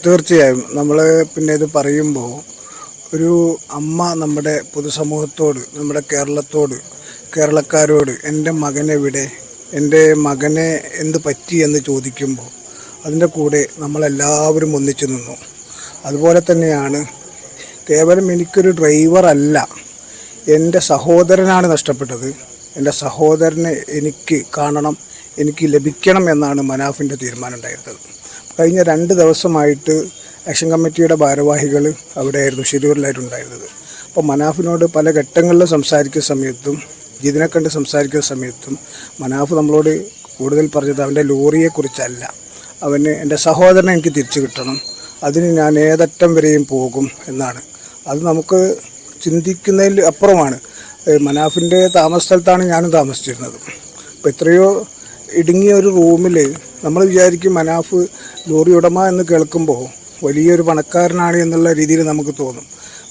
തീർച്ചയായും നമ്മൾ പിന്നെ ഇത് പറയുമ്പോൾ ഒരു അമ്മ നമ്മുടെ പൊതുസമൂഹത്തോട്, നമ്മുടെ കേരളക്കാരോട് എൻ്റെ മകനെവിടെ, എൻ്റെ മകനെ എന്ത് പറ്റി എന്ന് ചോദിക്കുമ്പോൾ അതിൻ്റെ കൂടെ നമ്മളെല്ലാവരും ഒന്നിച്ചു നിന്നു. അതുപോലെ തന്നെയാണ്, കേവലം എനിക്കൊരു ഡ്രൈവറല്ല, എൻ്റെ സഹോദരനാണ് നഷ്ടപ്പെട്ടത്. എൻ്റെ സഹോദരനെ എനിക്ക് കാണണം, എനിക്ക് ലഭിക്കണം എന്നാണ് മനാഫിൻ്റെ തീരുമാനം ഉണ്ടായിരുന്നത്. കഴിഞ്ഞ 2 ദിവസമായിട്ട് ആക്ഷൻ കമ്മിറ്റിയുടെ ഭാരവാഹികൾ അവിടെയായിരുന്നു, ശിരൂരിലായിട്ടുണ്ടായിരുന്നത്. അപ്പോൾ മനാഫിനോട് പല ഘട്ടങ്ങളിൽ സംസാരിക്കുന്ന സമയത്തും ജിതിനെ കണ്ട് സംസാരിക്കുന്ന സമയത്തും മനാഫ് നമ്മളോട് കൂടുതൽ പറഞ്ഞത് അവൻ്റെ ലോറിയെക്കുറിച്ചല്ല, അവന് എൻ്റെ സഹോദരനെ എനിക്ക് തിരിച്ചു കിട്ടണം, അതിന് ഞാൻ ഏതറ്റം വരെയും പോകും എന്നാണ്. അത് നമുക്ക് ചിന്തിക്കുന്നതിൽ അപ്പുറമാണ്. മനാഫിൻ്റെ താമസ സ്ഥലത്താണ് ഞാനും താമസിച്ചിരുന്നത്. അപ്പോൾ എത്രയോ ഇടുങ്ങിയ ഒരു റൂമിൽ നമ്മൾ വിചാരിക്കും മനാഫ് ലോറി ഉടമ എന്ന് കേൾക്കുമ്പോൾ വലിയൊരു പണക്കാരനാണ് എന്നുള്ള രീതിയിൽ നമുക്ക് തോന്നും.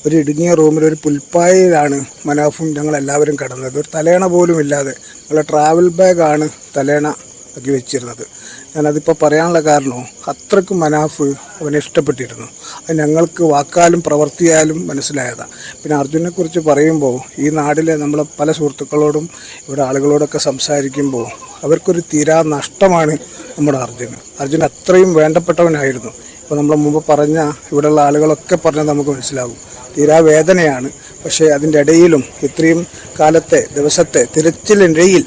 ഒരു ഇടുങ്ങിയ റൂമിൽ ഒരു പുൽപ്പായയിലാണ് മനാഫും ഞങ്ങളെല്ലാവരും കിടന്നത്. ഒരു തലേണ പോലും ഇല്ലാതെ ഞങ്ങളുടെ ട്രാവൽ ബാഗാണ് തലേണ ആക്കി വെച്ചിരുന്നത്. ഞാനതിപ്പോൾ പറയാനുള്ള കാരണം അത്രയ്ക്കും മനാഫ് അവനെ ഇഷ്ടപ്പെട്ടിരുന്നു. അത് ഞങ്ങൾക്ക് വാക്കാലും പ്രവർത്തിയാലും മനസ്സിലായതാണ്. പിന്നെ അർജുനെക്കുറിച്ച് പറയുമ്പോൾ ഈ നാട്ടിലെ നമ്മളെ പല സുഹൃത്തുക്കളോടും ഇവിടെ ആളുകളോടൊക്കെ സംസാരിക്കുമ്പോൾ അവർക്കൊരു തീരാ നഷ്ടമാണ് നമ്മുടെ അർജുൻ അത്രയും വേണ്ടപ്പെട്ടവനായിരുന്നു. ഇപ്പോൾ നമ്മൾ മുമ്പ് പറഞ്ഞ ഇവിടെയുള്ള ആളുകളൊക്കെ പറഞ്ഞാൽ നമുക്ക് മനസ്സിലാകും, തീരാ വേദനയാണ്. പക്ഷേ അതിൻ്റെ ഇടയിലും ഇത്രയും കാലത്തെ ദിവസത്തെ തിരച്ചിലിനിടയിൽ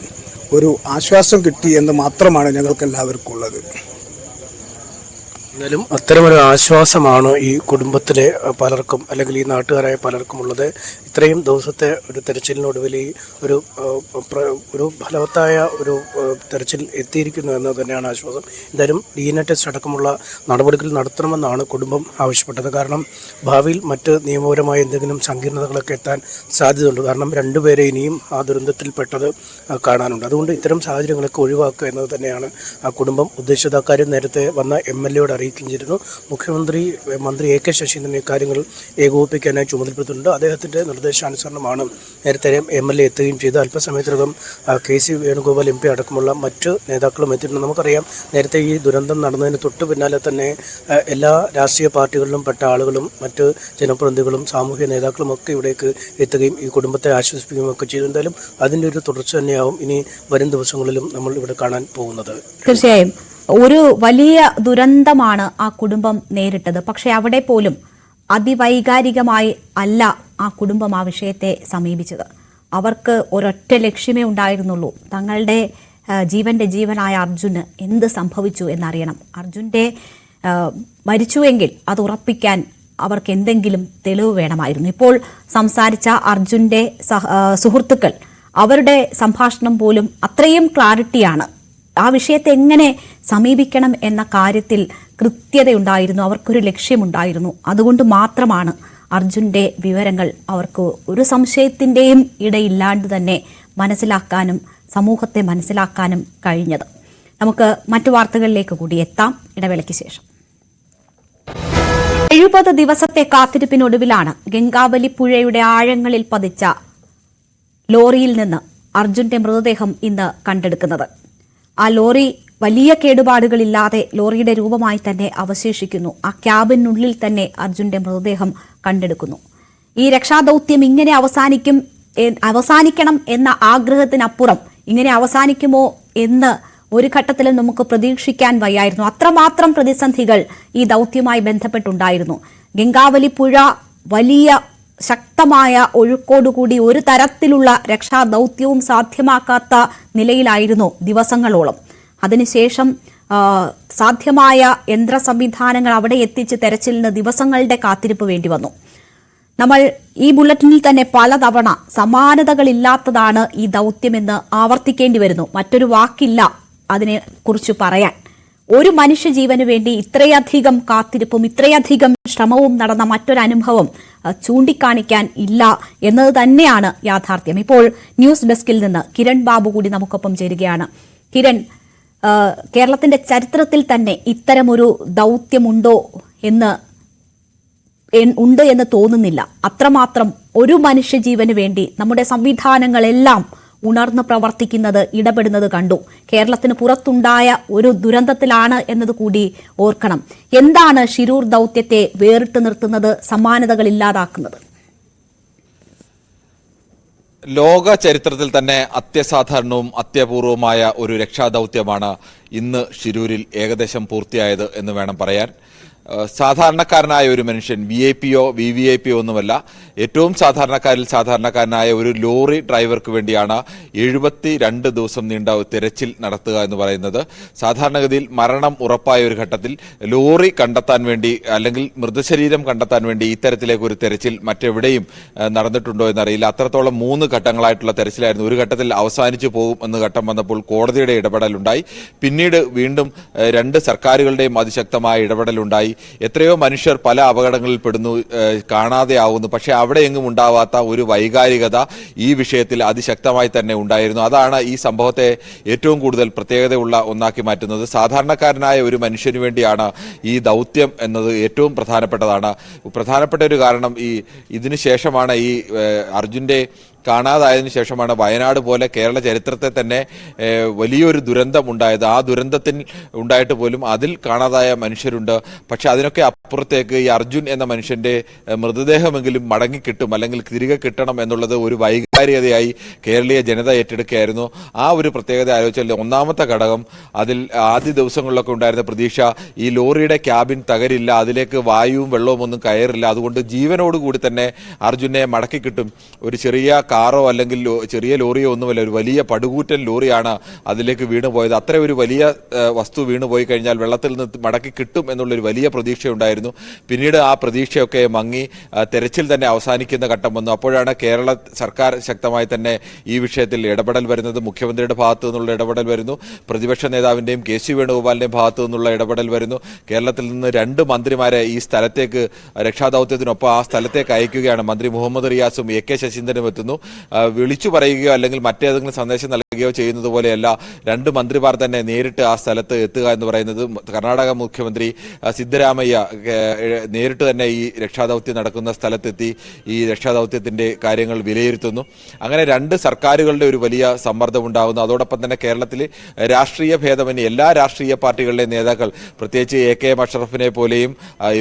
ഒരു ആശ്വാസം കിട്ടി എന്ന് മാത്രമാണ് ഞങ്ങൾക്ക് എല്ലാവർക്കും ഉള്ളത്. എന്നാലും അത്തരമൊരു ആശ്വാസമാണ് ഈ കുടുംബത്തിലെ പലർക്കും, അല്ലെങ്കിൽ ഈ നാട്ടുകാരായ പലർക്കും ഉള്ളത്. ഇത്രയും ദിവസത്തെ ഒരു തെരച്ചിലിനൊടുവിൽ ഒരു ഫലവത്തായ ഒരു തെരച്ചിൽ എത്തിയിരിക്കുന്നു എന്ന് തന്നെയാണ് ആശ്വാസം. എന്തായാലും DNA ടെസ്റ്റ് അടക്കമുള്ള നടപടികൾ നടത്തണമെന്നാണ് കുടുംബം ആവശ്യപ്പെട്ടത്. കാരണം ഭാവിയിൽ മറ്റ് നിയമപരമായ എന്തെങ്കിലും സങ്കീർണതകളൊക്കെ എത്താൻ സാധ്യതയുണ്ട്. കാരണം 2 പേരെ ഇനിയും ആ ദുരന്തത്തിൽപ്പെട്ടത് കാണാനുണ്ട്. അതുകൊണ്ട് ഇത്തരം സാഹചര്യങ്ങളൊക്കെ ഒഴിവാക്കുക എന്നത് തന്നെയാണ് ആ കുടുംബം ഉദ്ദേശിച്ചത്. അക്കാര്യം നേരത്തെ വന്ന MLA അറിയിച്ചിരുന്നു. മന്ത്രി AK ശശീന്ദ്രൻ ഇക്കാര്യങ്ങൾ ഏകോപിപ്പിക്കാനായി ചുമതലപ്പെടുത്തിയിട്ടുണ്ട്. അദ്ദേഹത്തിൻ്റെ നിർദ്ദേശാനുസരണമാണ് നേരത്തെ MLA എത്തുകയും ചെയ്ത് അല്പസമയത്തിനകം KC വേണുഗോപാൽ MP അടക്കമുള്ള മറ്റ് നേതാക്കളും എത്തിയിട്ടുണ്ട്. നമുക്കറിയാം, നേരത്തെ ഈ ദുരന്തം നടന്നതിന് തൊട്ട് പിന്നാലെ തന്നെ എല്ലാ രാഷ്ട്രീയ പാർട്ടികളിലും പെട്ട ആളുകളും മറ്റ് ജനപ്രതിനിധികളും സാമൂഹ്യ നേതാക്കളും ഒക്കെ ഇവിടേക്ക് എത്തുകയും ഈ കുടുംബത്തെ ആശ്വസിപ്പിക്കുകയും ഒക്കെ ചെയ്തു. എന്തായാലും അതിൻ്റെ ഒരു തുടർച്ച തന്നെയാവും ഇനി വരും ദിവസങ്ങളിലും നമ്മൾ ഇവിടെ കാണാൻ പോകുന്നത്. തീർച്ചയായും ഒരു വലിയ ദുരന്തമാണ് ആ കുടുംബം നേരിട്ടത്. പക്ഷെ അവിടെ പോലും അതിവൈകാരികമായി അല്ല ആ കുടുംബം ആ വിഷയത്തെ സമീപിച്ചത്. അവർക്ക് ഒരൊറ്റ ലക്ഷ്യമേ ഉണ്ടായിരുന്നുള്ളൂ, തങ്ങളുടെ ജീവനായ അർജുന് എന്ത് സംഭവിച്ചു എന്നറിയണം. അർജുന്റെ മരിച്ചുവെങ്കിൽ അത് ഉറപ്പിക്കാൻ അവർക്ക് എന്തെങ്കിലും തെളിവ് വേണമായിരുന്നു. ഇപ്പോൾ സംസാരിച്ച അർജുന്റെ സുഹൃത്തുക്കൾ, അവരുടെ സംഭാഷണം പോലും അത്രയും ക്ലാരിറ്റിയാണ്. ആ വിഷയത്തെ എങ്ങനെ സമീപിക്കണം എന്ന കാര്യത്തിൽ കൃത്യതയുണ്ടായിരുന്നു, അവർക്കൊരു ലക്ഷ്യമുണ്ടായിരുന്നു. അതുകൊണ്ട് മാത്രമാണ് അർജുന്റെ വിവരങ്ങൾ അവർക്ക് ഒരു സംശയത്തിന്റെയും ഇടയില്ലാണ്ട് തന്നെ മനസ്സിലാക്കാനും സമൂഹത്തെ മനസ്സിലാക്കാനും കഴിഞ്ഞത്. നമുക്ക് മറ്റു വാർത്തകളിലേക്ക് കൂടി എത്താം ഇടവേളയ്ക്ക് ശേഷം. 70 ദിവസത്തെ കാത്തിരിപ്പിനൊടുവിലാണ് ഗംഗാവലി പുഴയുടെ ആഴങ്ങളിൽ പതിച്ച ലോറിയിൽ നിന്ന് അർജുന്റെ മൃതദേഹം ഇന്ന് കണ്ടെടുക്കുന്നത്. ആ ലോറി വലിയ കേടുപാടുകളില്ലാതെ ലോറിയുടെ രൂപമായി തന്നെ അവശേഷിക്കുന്നു. ആ ക്യാബിനുള്ളിൽ തന്നെ അർജുന്റെ മൃതദേഹം കണ്ടെടുക്കുന്നു. ഈ രക്ഷാദൌത്യം ഇങ്ങനെ അവസാനിക്കണം എന്ന ആഗ്രഹത്തിനപ്പുറം ഇങ്ങനെ അവസാനിക്കുമോ എന്ന് ഒരു ഘട്ടത്തിലും നമുക്ക് പ്രതീക്ഷിക്കാൻ വയ്യായിരുന്നു. അത്രമാത്രം പ്രതിസന്ധികൾ ഈ ദൌത്യവുമായി ബന്ധപ്പെട്ടുണ്ടായിരുന്നു. ഗംഗാവലി പുഴ വലിയ ശക്തമായ ഒഴുക്കോടുകൂടി ഒരു തരത്തിലുള്ള രക്ഷാദൌത്യവും സാധ്യമാക്കാത്ത നിലയിലായിരുന്നു ദിവസങ്ങളോളം. അതിനുശേഷം സാധ്യമായ യന്ത്ര സംവിധാനങ്ങൾ അവിടെ എത്തിച്ച് തെരച്ചിലിന് ദിവസങ്ങളുടെ കാത്തിരിപ്പ് വേണ്ടി വന്നു. നമ്മൾ ഈ ബുള്ളറ്റിനിൽ തന്നെ പലതവണ സമാനതകളില്ലാത്തതാണ് ഈ ദൌത്യമെന്ന് ആവർത്തിക്കേണ്ടി വരുന്നു. മറ്റൊരു വാക്കില്ല അതിനെ കുറിച്ച് പറയാൻ. ഒരു മനുഷ്യജീവന് വേണ്ടി ഇത്രയധികം കാത്തിരിപ്പും ഇത്രയധികം ശ്രമവും നടന്ന മറ്റൊരനുഭവം ചൂണ്ടിക്കാണിക്കാൻ ഇല്ല എന്നത് തന്നെയാണ് യാഥാർത്ഥ്യം. ഇപ്പോൾ ന്യൂസ് ഡെസ്കിൽ നിന്ന് കിരൺ ബാബു കൂടി നമുക്കൊപ്പം ചേരുകയാണ്. കിരൺ, കേരളത്തിന്റെ ചരിത്രത്തിൽ തന്നെ ഇത്തരമൊരു ദൌത്യമുണ്ടോ എന്ന് തോന്നുന്നില്ല. അത്രമാത്രം ഒരു മനുഷ്യജീവന് വേണ്ടി നമ്മുടെ സംവിധാനങ്ങളെല്ലാം ഉണർന്നു പ്രവർത്തിക്കുന്നത്, ഇടപെടുന്നത് കണ്ടു. കേരളത്തിന് പുറത്തുണ്ടായ ഒരു ദുരന്തത്തിലാണ് എന്നത് കൂടി ഓർക്കണം. എന്താണ് ഷിരൂർ ദൌത്യത്തെ വേറിട്ട് നിർത്തുന്നത്, സമാനതകളില്ലാതാക്കുന്നത്? ലോക ചരിത്രത്തിൽ തന്നെ അത്യസാധാരണവും അത്യപൂർവമായ ഒരു രക്ഷാദൌത്യമാണ് ഇന്ന് ഷിരൂരിൽ ഏകദേശം പൂർത്തിയായത് എന്ന് വേണം പറയാൻ. സാധാരണക്കാരനായ ഒരു മനുഷ്യൻ, VIP-യോ VVIP-യോ ഒന്നുമല്ല, ഏറ്റവും സാധാരണക്കാരിൽ സാധാരണക്കാരനായ ഒരു ലോറി ഡ്രൈവർക്ക് വേണ്ടിയാണ് 72 ദിവസം നീണ്ട തിരച്ചിൽ നടത്തുക എന്ന് പറയുന്നത്. സാധാരണഗതിയിൽ മരണം ഉറപ്പായ ഒരു ഘട്ടത്തിൽ ലോറി കണ്ടെത്താൻ വേണ്ടി അല്ലെങ്കിൽ മൃതശരീരം കണ്ടെത്താൻ വേണ്ടി ഇത്തരത്തിലേക്ക് ഒരു തെരച്ചിൽ മറ്റെവിടെയും നടന്നിട്ടുണ്ടോ എന്നറിയില്ല. അത്രത്തോളം 3 ഘട്ടങ്ങളായിട്ടുള്ള തെരച്ചിലായിരുന്നു. ഒരു ഘട്ടത്തിൽ അവസാനിച്ചു പോകും എന്ന് ഘട്ടം വന്നപ്പോൾ കോടതിയുടെ ഇടപെടലുണ്ടായി. പിന്നീട് വീണ്ടും 2 സർക്കാരുകളുടെയും അതിശക്തമായ ഇടപെടലുണ്ടായി. എത്രയോ മനുഷ്യർ പല അപകടങ്ങളിൽ പെടുന്നു, കാണാതെയാവുന്നു. പക്ഷെ അവിടെ എങ്ങും ഉണ്ടാവാത്ത ഒരു വൈകാരികത ഈ വിഷയത്തിൽ അതിശക്തമായി തന്നെ ഉണ്ടായിരുന്നു. അതാണ് ഈ സംഭവത്തെ ഏറ്റവും കൂടുതൽ പ്രത്യേകതയുള്ള ഒന്നാക്കി മാറ്റുന്നത്. സാധാരണക്കാരനായ ഒരു മനുഷ്യന് വേണ്ടിയാണ് ഈ ദൗത്യം എന്നത് ഏറ്റവും പ്രധാനപ്പെട്ടതാണ്. പ്രധാനപ്പെട്ട ഒരു കാരണം ഇതിനു ശേഷമാണ് ഈ അർജുന്റെ കാണാതായതിനു ശേഷമാണ് വയനാട് പോലെ കേരള ചരിത്രത്തെ തന്നെ വലിയൊരു ദുരന്തം ഉണ്ടായത്. ആ ദുരന്തത്തിൽ ഉണ്ടായിട്ട് പോലും അതിൽ കാണാതായ മനുഷ്യരുണ്ട്. പക്ഷെ അതിനൊക്കെ അപ്പുറത്തേക്ക് ഈ അർജുൻ എന്ന മനുഷ്യന്റെ മൃതദേഹമെങ്കിലും മടങ്ങിക്കിട്ടും അല്ലെങ്കിൽ തിരികെ കിട്ടണം എന്നുള്ളത് ഒരു വൈകാരികതയായി കേരളീയ ജനത ഏറ്റെടുക്കുകയായിരുന്നു. ആ ഒരു പ്രത്യേകത ആലോചിച്ചാൽ ഒന്നാമത്തെ ഘടകം, അതിൽ ആദ്യ ദിവസങ്ങളിലൊക്കെ ഉണ്ടായിരുന്ന പ്രതീക്ഷ ഈ ലോറിയുടെ ക്യാബിൻ തകരില്ല, അതിലേക്ക് വായുവും വെള്ളവും ഒന്നും കയറില്ല, അതുകൊണ്ട് ജീവനോടുകൂടി തന്നെ അർജുനെ മടക്കി കിട്ടും. ഒരു ചെറിയ കാറോ അല്ലെങ്കിൽ ചെറിയ ലോറിയോ ഒന്നുമല്ല, ഒരു വലിയ പടുകൂറ്റൻ ലോറിയാണ് അതിലേക്ക് വീണുപോയത്. അത്ര ഒരു വലിയ വസ്തു വീണുപോയി കഴിഞ്ഞാൽ വെള്ളത്തിൽ നിന്ന് മടക്കി കിട്ടും എന്നുള്ളൊരു വലിയ പ്രതീക്ഷയുണ്ടായിരുന്നു. പിന്നീട് ആ പ്രതീക്ഷയൊക്കെ മങ്ങി തെരച്ചിൽ തന്നെ അവസാനിക്കുന്ന ഘട്ടം വന്നു. അപ്പോഴാണ് കേരള സർക്കാർ ശക്തമായി തന്നെ ഈ വിഷയത്തിൽ ഇടപെടൽ വരുന്നത്. മുഖ്യമന്ത്രിയുടെ ഭാഗത്തു നിന്നുള്ള ഇടപെടൽ വരുന്നു, പ്രതിപക്ഷ നേതാവിന്റെയും KC വേണുഗോപാലിന്റെയും ഭാഗത്തു നിന്നുള്ള ഇടപെടൽ വരുന്നു. കേരളത്തിൽ നിന്ന് 2 മന്ത്രിമാരെ ഈ സ്ഥലത്തേക്ക് രക്ഷാദൌത്യത്തിനൊപ്പം ആ സ്ഥലത്തേക്ക് അയക്കുകയാണ്. മന്ത്രി മുഹമ്മദ് റിയാസും AK ശശീന്ദ്രനും എത്തുന്നു. വിളിച്ചു പറയുകയോ അല്ലെങ്കിൽ മറ്റേതെങ്കിലും സന്ദേശം നൽകുകയോ ചെയ്യുന്നത് പോലെയല്ല, 2 മന്ത്രിമാർ തന്നെ നേരിട്ട് ആ സ്ഥലത്ത് എത്തുക എന്ന് പറയുന്നത്. കർണാടക മുഖ്യമന്ത്രി സിദ്ധരാമയ്യ നേരിട്ട് തന്നെ ഈ രക്ഷാദൌത്യം നടക്കുന്ന സ്ഥലത്തെത്തി ഈ രക്ഷാദൌത്യത്തിന്റെ കാര്യങ്ങൾ വിലയിരുത്തുന്നു. അങ്ങനെ 2 സർക്കാരുകളുടെ ഒരു വലിയ സമ്മർദ്ദം ഉണ്ടാകുന്നു. അതോടൊപ്പം തന്നെ കേരളത്തിൽ രാഷ്ട്രീയ ഭേദമന്യേ എല്ലാ രാഷ്ട്രീയ പാർട്ടികളുടെയും നേതാക്കൾ, പ്രത്യേകിച്ച് AK അഷ്റഫിനെ പോലെയും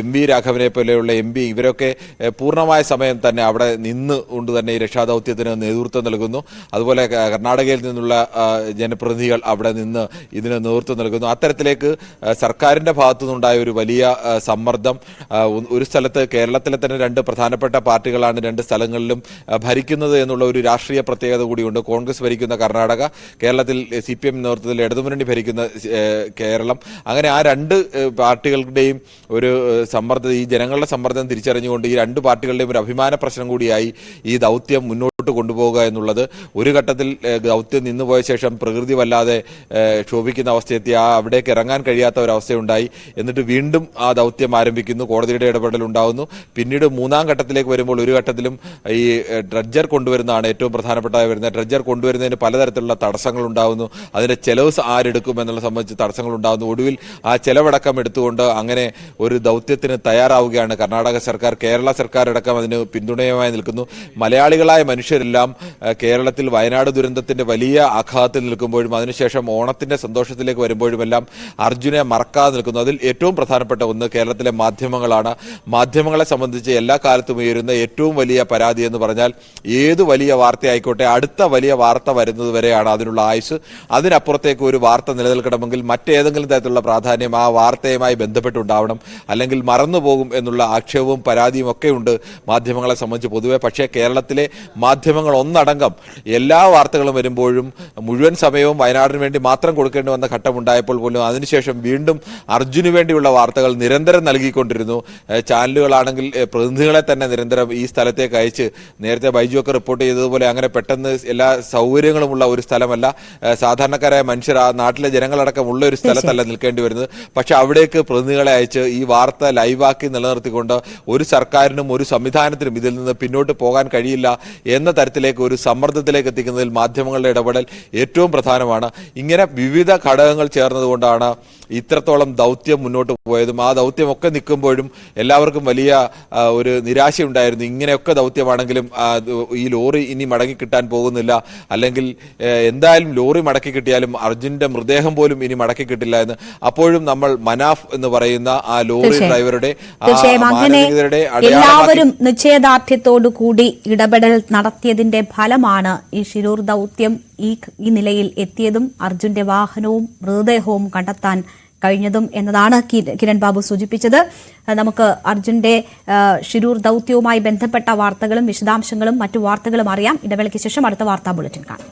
MV രാഘവനെ പോലെയുള്ള MP, ഇവരൊക്കെ പൂർണ്ണമായ സമയം തന്നെ അവിടെ നിന്ന് കൊണ്ട് തന്നെ ഈ രക്ഷാദൌത്യത്തിന് നേതൃത്വം നൽകുന്നു. അതുപോലെ കർണാടകയിൽ നിന്നുള്ള ജനപ്രതിനിധികൾ അവിടെ നിന്ന് ഇതിന് നേതൃത്വം നൽകുന്നു. അത്തരത്തിലേക്ക് സർക്കാരിന്റെ ഭാഗത്തു നിന്നുണ്ടായ ഒരു വലിയ സമ്മർദ്ദം. ഒരു സ്ഥലത്ത് കേരളത്തിലെ തന്നെ 2 പ്രധാനപ്പെട്ട പാർട്ടികളാണ് 2 സ്ഥലങ്ങളിലും ഭരിക്കുന്നത് എന്നുള്ള ഒരു രാഷ്ട്രീയ പ്രത്യേകത കൂടിയുണ്ട്. കോൺഗ്രസ് ഭരിക്കുന്ന കർണാടക, കേരളത്തിൽ CPM നേതൃത്വത്തിൽ ഇടതുമുന്നണി ഭരിക്കുന്ന കേരളം. അങ്ങനെ ആ 2 പാർട്ടികളുടെയും ഒരു സമ്മർദ്ദം, ഈ ജനങ്ങളുടെ സമ്മർദ്ദം തിരിച്ചറിഞ്ഞുകൊണ്ട് ഈ 2 പാർട്ടികളുടെയും ഒരു അഭിമാന പ്രശ്നം കൂടിയായി ഈ ദൗത്യം മുന്നോട്ട് കൊണ്ടുപോകുക എന്നുള്ളത്. ഒരു ഘട്ടത്തിൽ ദൗത്യം നിന്നുപോയ ശേഷം പ്രകൃതി വല്ലാതെ ക്ഷോഭിക്കുന്ന അവസ്ഥയെത്തി, അവിടേക്ക് ഇറങ്ങാൻ കഴിയാത്ത ഒരവസ്ഥയുണ്ടായി. എന്നിട്ട് വീണ്ടും ആ ദൗത്യം ആരംഭിക്കുന്നു, കോടതിയുടെ ഇടപെടൽ ഉണ്ടാകുന്നു. പിന്നീട് മൂന്നാം ഘട്ടത്തിലേക്ക് വരുമ്പോൾ ഒരു ഘട്ടത്തിലും ഈ ഡ്രഡ്ജർ കൊണ്ടുവരുന്നതാണ് ഏറ്റവും പ്രധാനപ്പെട്ടതായി വരുന്നത്. ഡ്രഡ്ജർ കൊണ്ടുവരുന്നതിന് പലതരത്തിലുള്ള തടസ്സങ്ങൾ ഉണ്ടാകുന്നു. അതിന്റെ ചെലവ് ആരെടുക്കും എന്നുള്ള സംബന്ധിച്ച് തടസ്സങ്ങൾ ഉണ്ടാകുന്നു. ഒടുവിൽ ആ ചെലവടക്കം എടുത്തുകൊണ്ട് അങ്ങനെ ഒരു ദൗത്യത്തിന് തയ്യാറാവുകയാണ് കർണാടക സർക്കാർ. കേരള സർക്കാർ അടക്കം അതിന് പിന്തുണയുമായി നിൽക്കുന്നു. മലയാളികളായ മനുഷ്യരെല്ലാം കേരളത്തിൽ വയനാട് ദുരന്തത്തിന്റെ വലിയ ആഘാതത്തിൽ നിൽക്കുമ്പോഴും അതിനുശേഷം ഓണത്തിന്റെ സന്തോഷത്തിലേക്ക് വരുമ്പോഴുമെല്ലാം അർജുനെ മറക്കാതെ നിൽക്കുന്നു. അതിൽ ഏറ്റവും പ്രധാനപ്പെട്ട ഒന്ന് കേരളത്തിലെ മാധ്യമങ്ങളാണ്. മാധ്യമങ്ങളെ സംബന്ധിച്ച് എല്ലാ കാലത്തും ഉയരുന്ന ഏറ്റവും വലിയ പരാതി എന്ന് പറഞ്ഞാൽ ഏത് വലിയ വാർത്തയായിക്കോട്ടെ അടുത്ത വലിയ വാർത്ത വരുന്നത് വരെയാണ് അതിനുള്ള ആയുസ്. അതിനപ്പുറത്തേക്ക് ഒരു വാർത്ത നിലനിൽക്കണമെങ്കിൽ മറ്റേതെങ്കിലും തരത്തിലുള്ള പ്രാധാന്യം ആ വാർത്തയുമായി ബന്ധപ്പെട്ടുണ്ടാവണം, അല്ലെങ്കിൽ മറന്നുപോകും എന്നുള്ള ആക്ഷേപവും പരാതിയും ഒക്കെ ഉണ്ട് മാധ്യമങ്ങളെ സംബന്ധിച്ച് പൊതുവെ. പക്ഷേ കേരളത്തിലെ മാധ്യമങ്ങൾ ഒന്നടങ്കം എല്ലാ വാർത്തകളും വരുമ്പോഴും മുഴുവൻ സമയവും വയനാടിന് വേണ്ടി മാത്രം കൊടുക്കേണ്ടി വന്ന ഘട്ടമുണ്ടായപ്പോൾ പോലും അതിനുശേഷം വീണ്ടും അർജുന് വേണ്ടിയുള്ള വാർത്തകൾ നിരന്തരം നൽകിക്കൊണ്ടിരുന്നു. ചാനലുകളാണെങ്കിൽ പ്രതിനിധികളെ തന്നെ നിരന്തരം ഈ സ്ഥലത്തേക്ക് അയച്ച്, നേരത്തെ ബൈജു ഒക്കെ റിപ്പോർട്ട് ചെയ്തതുപോലെ അങ്ങനെ പെട്ടെന്ന് എല്ലാ സൗകര്യങ്ങളുമുള്ള ഒരു സ്ഥലമല്ല, സാധാരണക്കാരായ മനുഷ്യർ ആ നാട്ടിലെ ജനങ്ങളടക്കം ഉള്ള ഒരു സ്ഥലത്തല്ല നിൽക്കേണ്ടി വരുന്നത്. പക്ഷെ അവിടേക്ക് പ്രതിനിധികളെ അയച്ച് ഈ വാർത്ത ലൈവാക്കി നിലനിർത്തിക്കൊണ്ട് ഒരു സർക്കാരിനും ഒരു സംവിധാനത്തിനും ഇതിൽ നിന്ന് പിന്നോട്ട് പോകാൻ കഴിയില്ല എന്ന തരത്തിലേക്ക് ഒരു സമ്മർദ്ദത്തിലേക്ക് എത്തിക്കുന്നതിൽ മാധ്യമങ്ങളുടെ ഇടപെടൽ ഏറ്റവും പ്രധാനമാണ്. ഇങ്ങനെ വിവിധ ഘടകങ്ങൾ ചേർന്നതുകൊണ്ടാണ് ഇത്രത്തോളം ദൗത്യം മുന്നോട്ട് പോയതും. ആ ദൗത്യമൊക്കെ നിൽക്കുമ്പോഴും എല്ലാവർക്കും വലിയ ഒരു നിരാശയുണ്ടായിരുന്നു. ഇങ്ങനെയൊക്കെ ദൗത്യമാണെങ്കിലും ഈ ലോറി ഇനി മടങ്ങി കിട്ടാൻ പോകുന്നില്ല, അല്ലെങ്കിൽ എന്തായാലും ലോറി മടക്കി കിട്ടിയാലും അർജുന്റെ മൃതദേഹം പോലും ഇനി മടക്കി കിട്ടില്ല എന്ന്. അപ്പോഴും നമ്മൾ മനാഫ് എന്ന് പറയുന്ന ആ ലോറി ഡ്രൈവറുടെ എല്ലാവരും നിശ്ചയദാർഢ്യത്തോടു കൂടി ഇടപെടൽ നടത്തിയതിന്റെ ഫലമാണ് ഈ ഷിരൂർ ദൗത്യം ഈ നിലയിൽ എത്തിയതും അർജുന്റെ വാഹനവും മൃതദേഹവും കണ്ടെത്താൻ കഴിഞ്ഞതും എന്നതാണ് കിരൺ ബാബു സൂചിപ്പിച്ചത്. നമുക്ക് അർജുന്റെ ഷിരൂർ ദൗത്യവുമായി ബന്ധപ്പെട്ട വാർത്തകളും വിശദാംശങ്ങളും മറ്റു വാർത്തകളും അറിയാം. ഇടവേളയ്ക്ക് ശേഷം അടുത്ത വാർത്താ ബുള്ളറ്റിൻ കാണാം.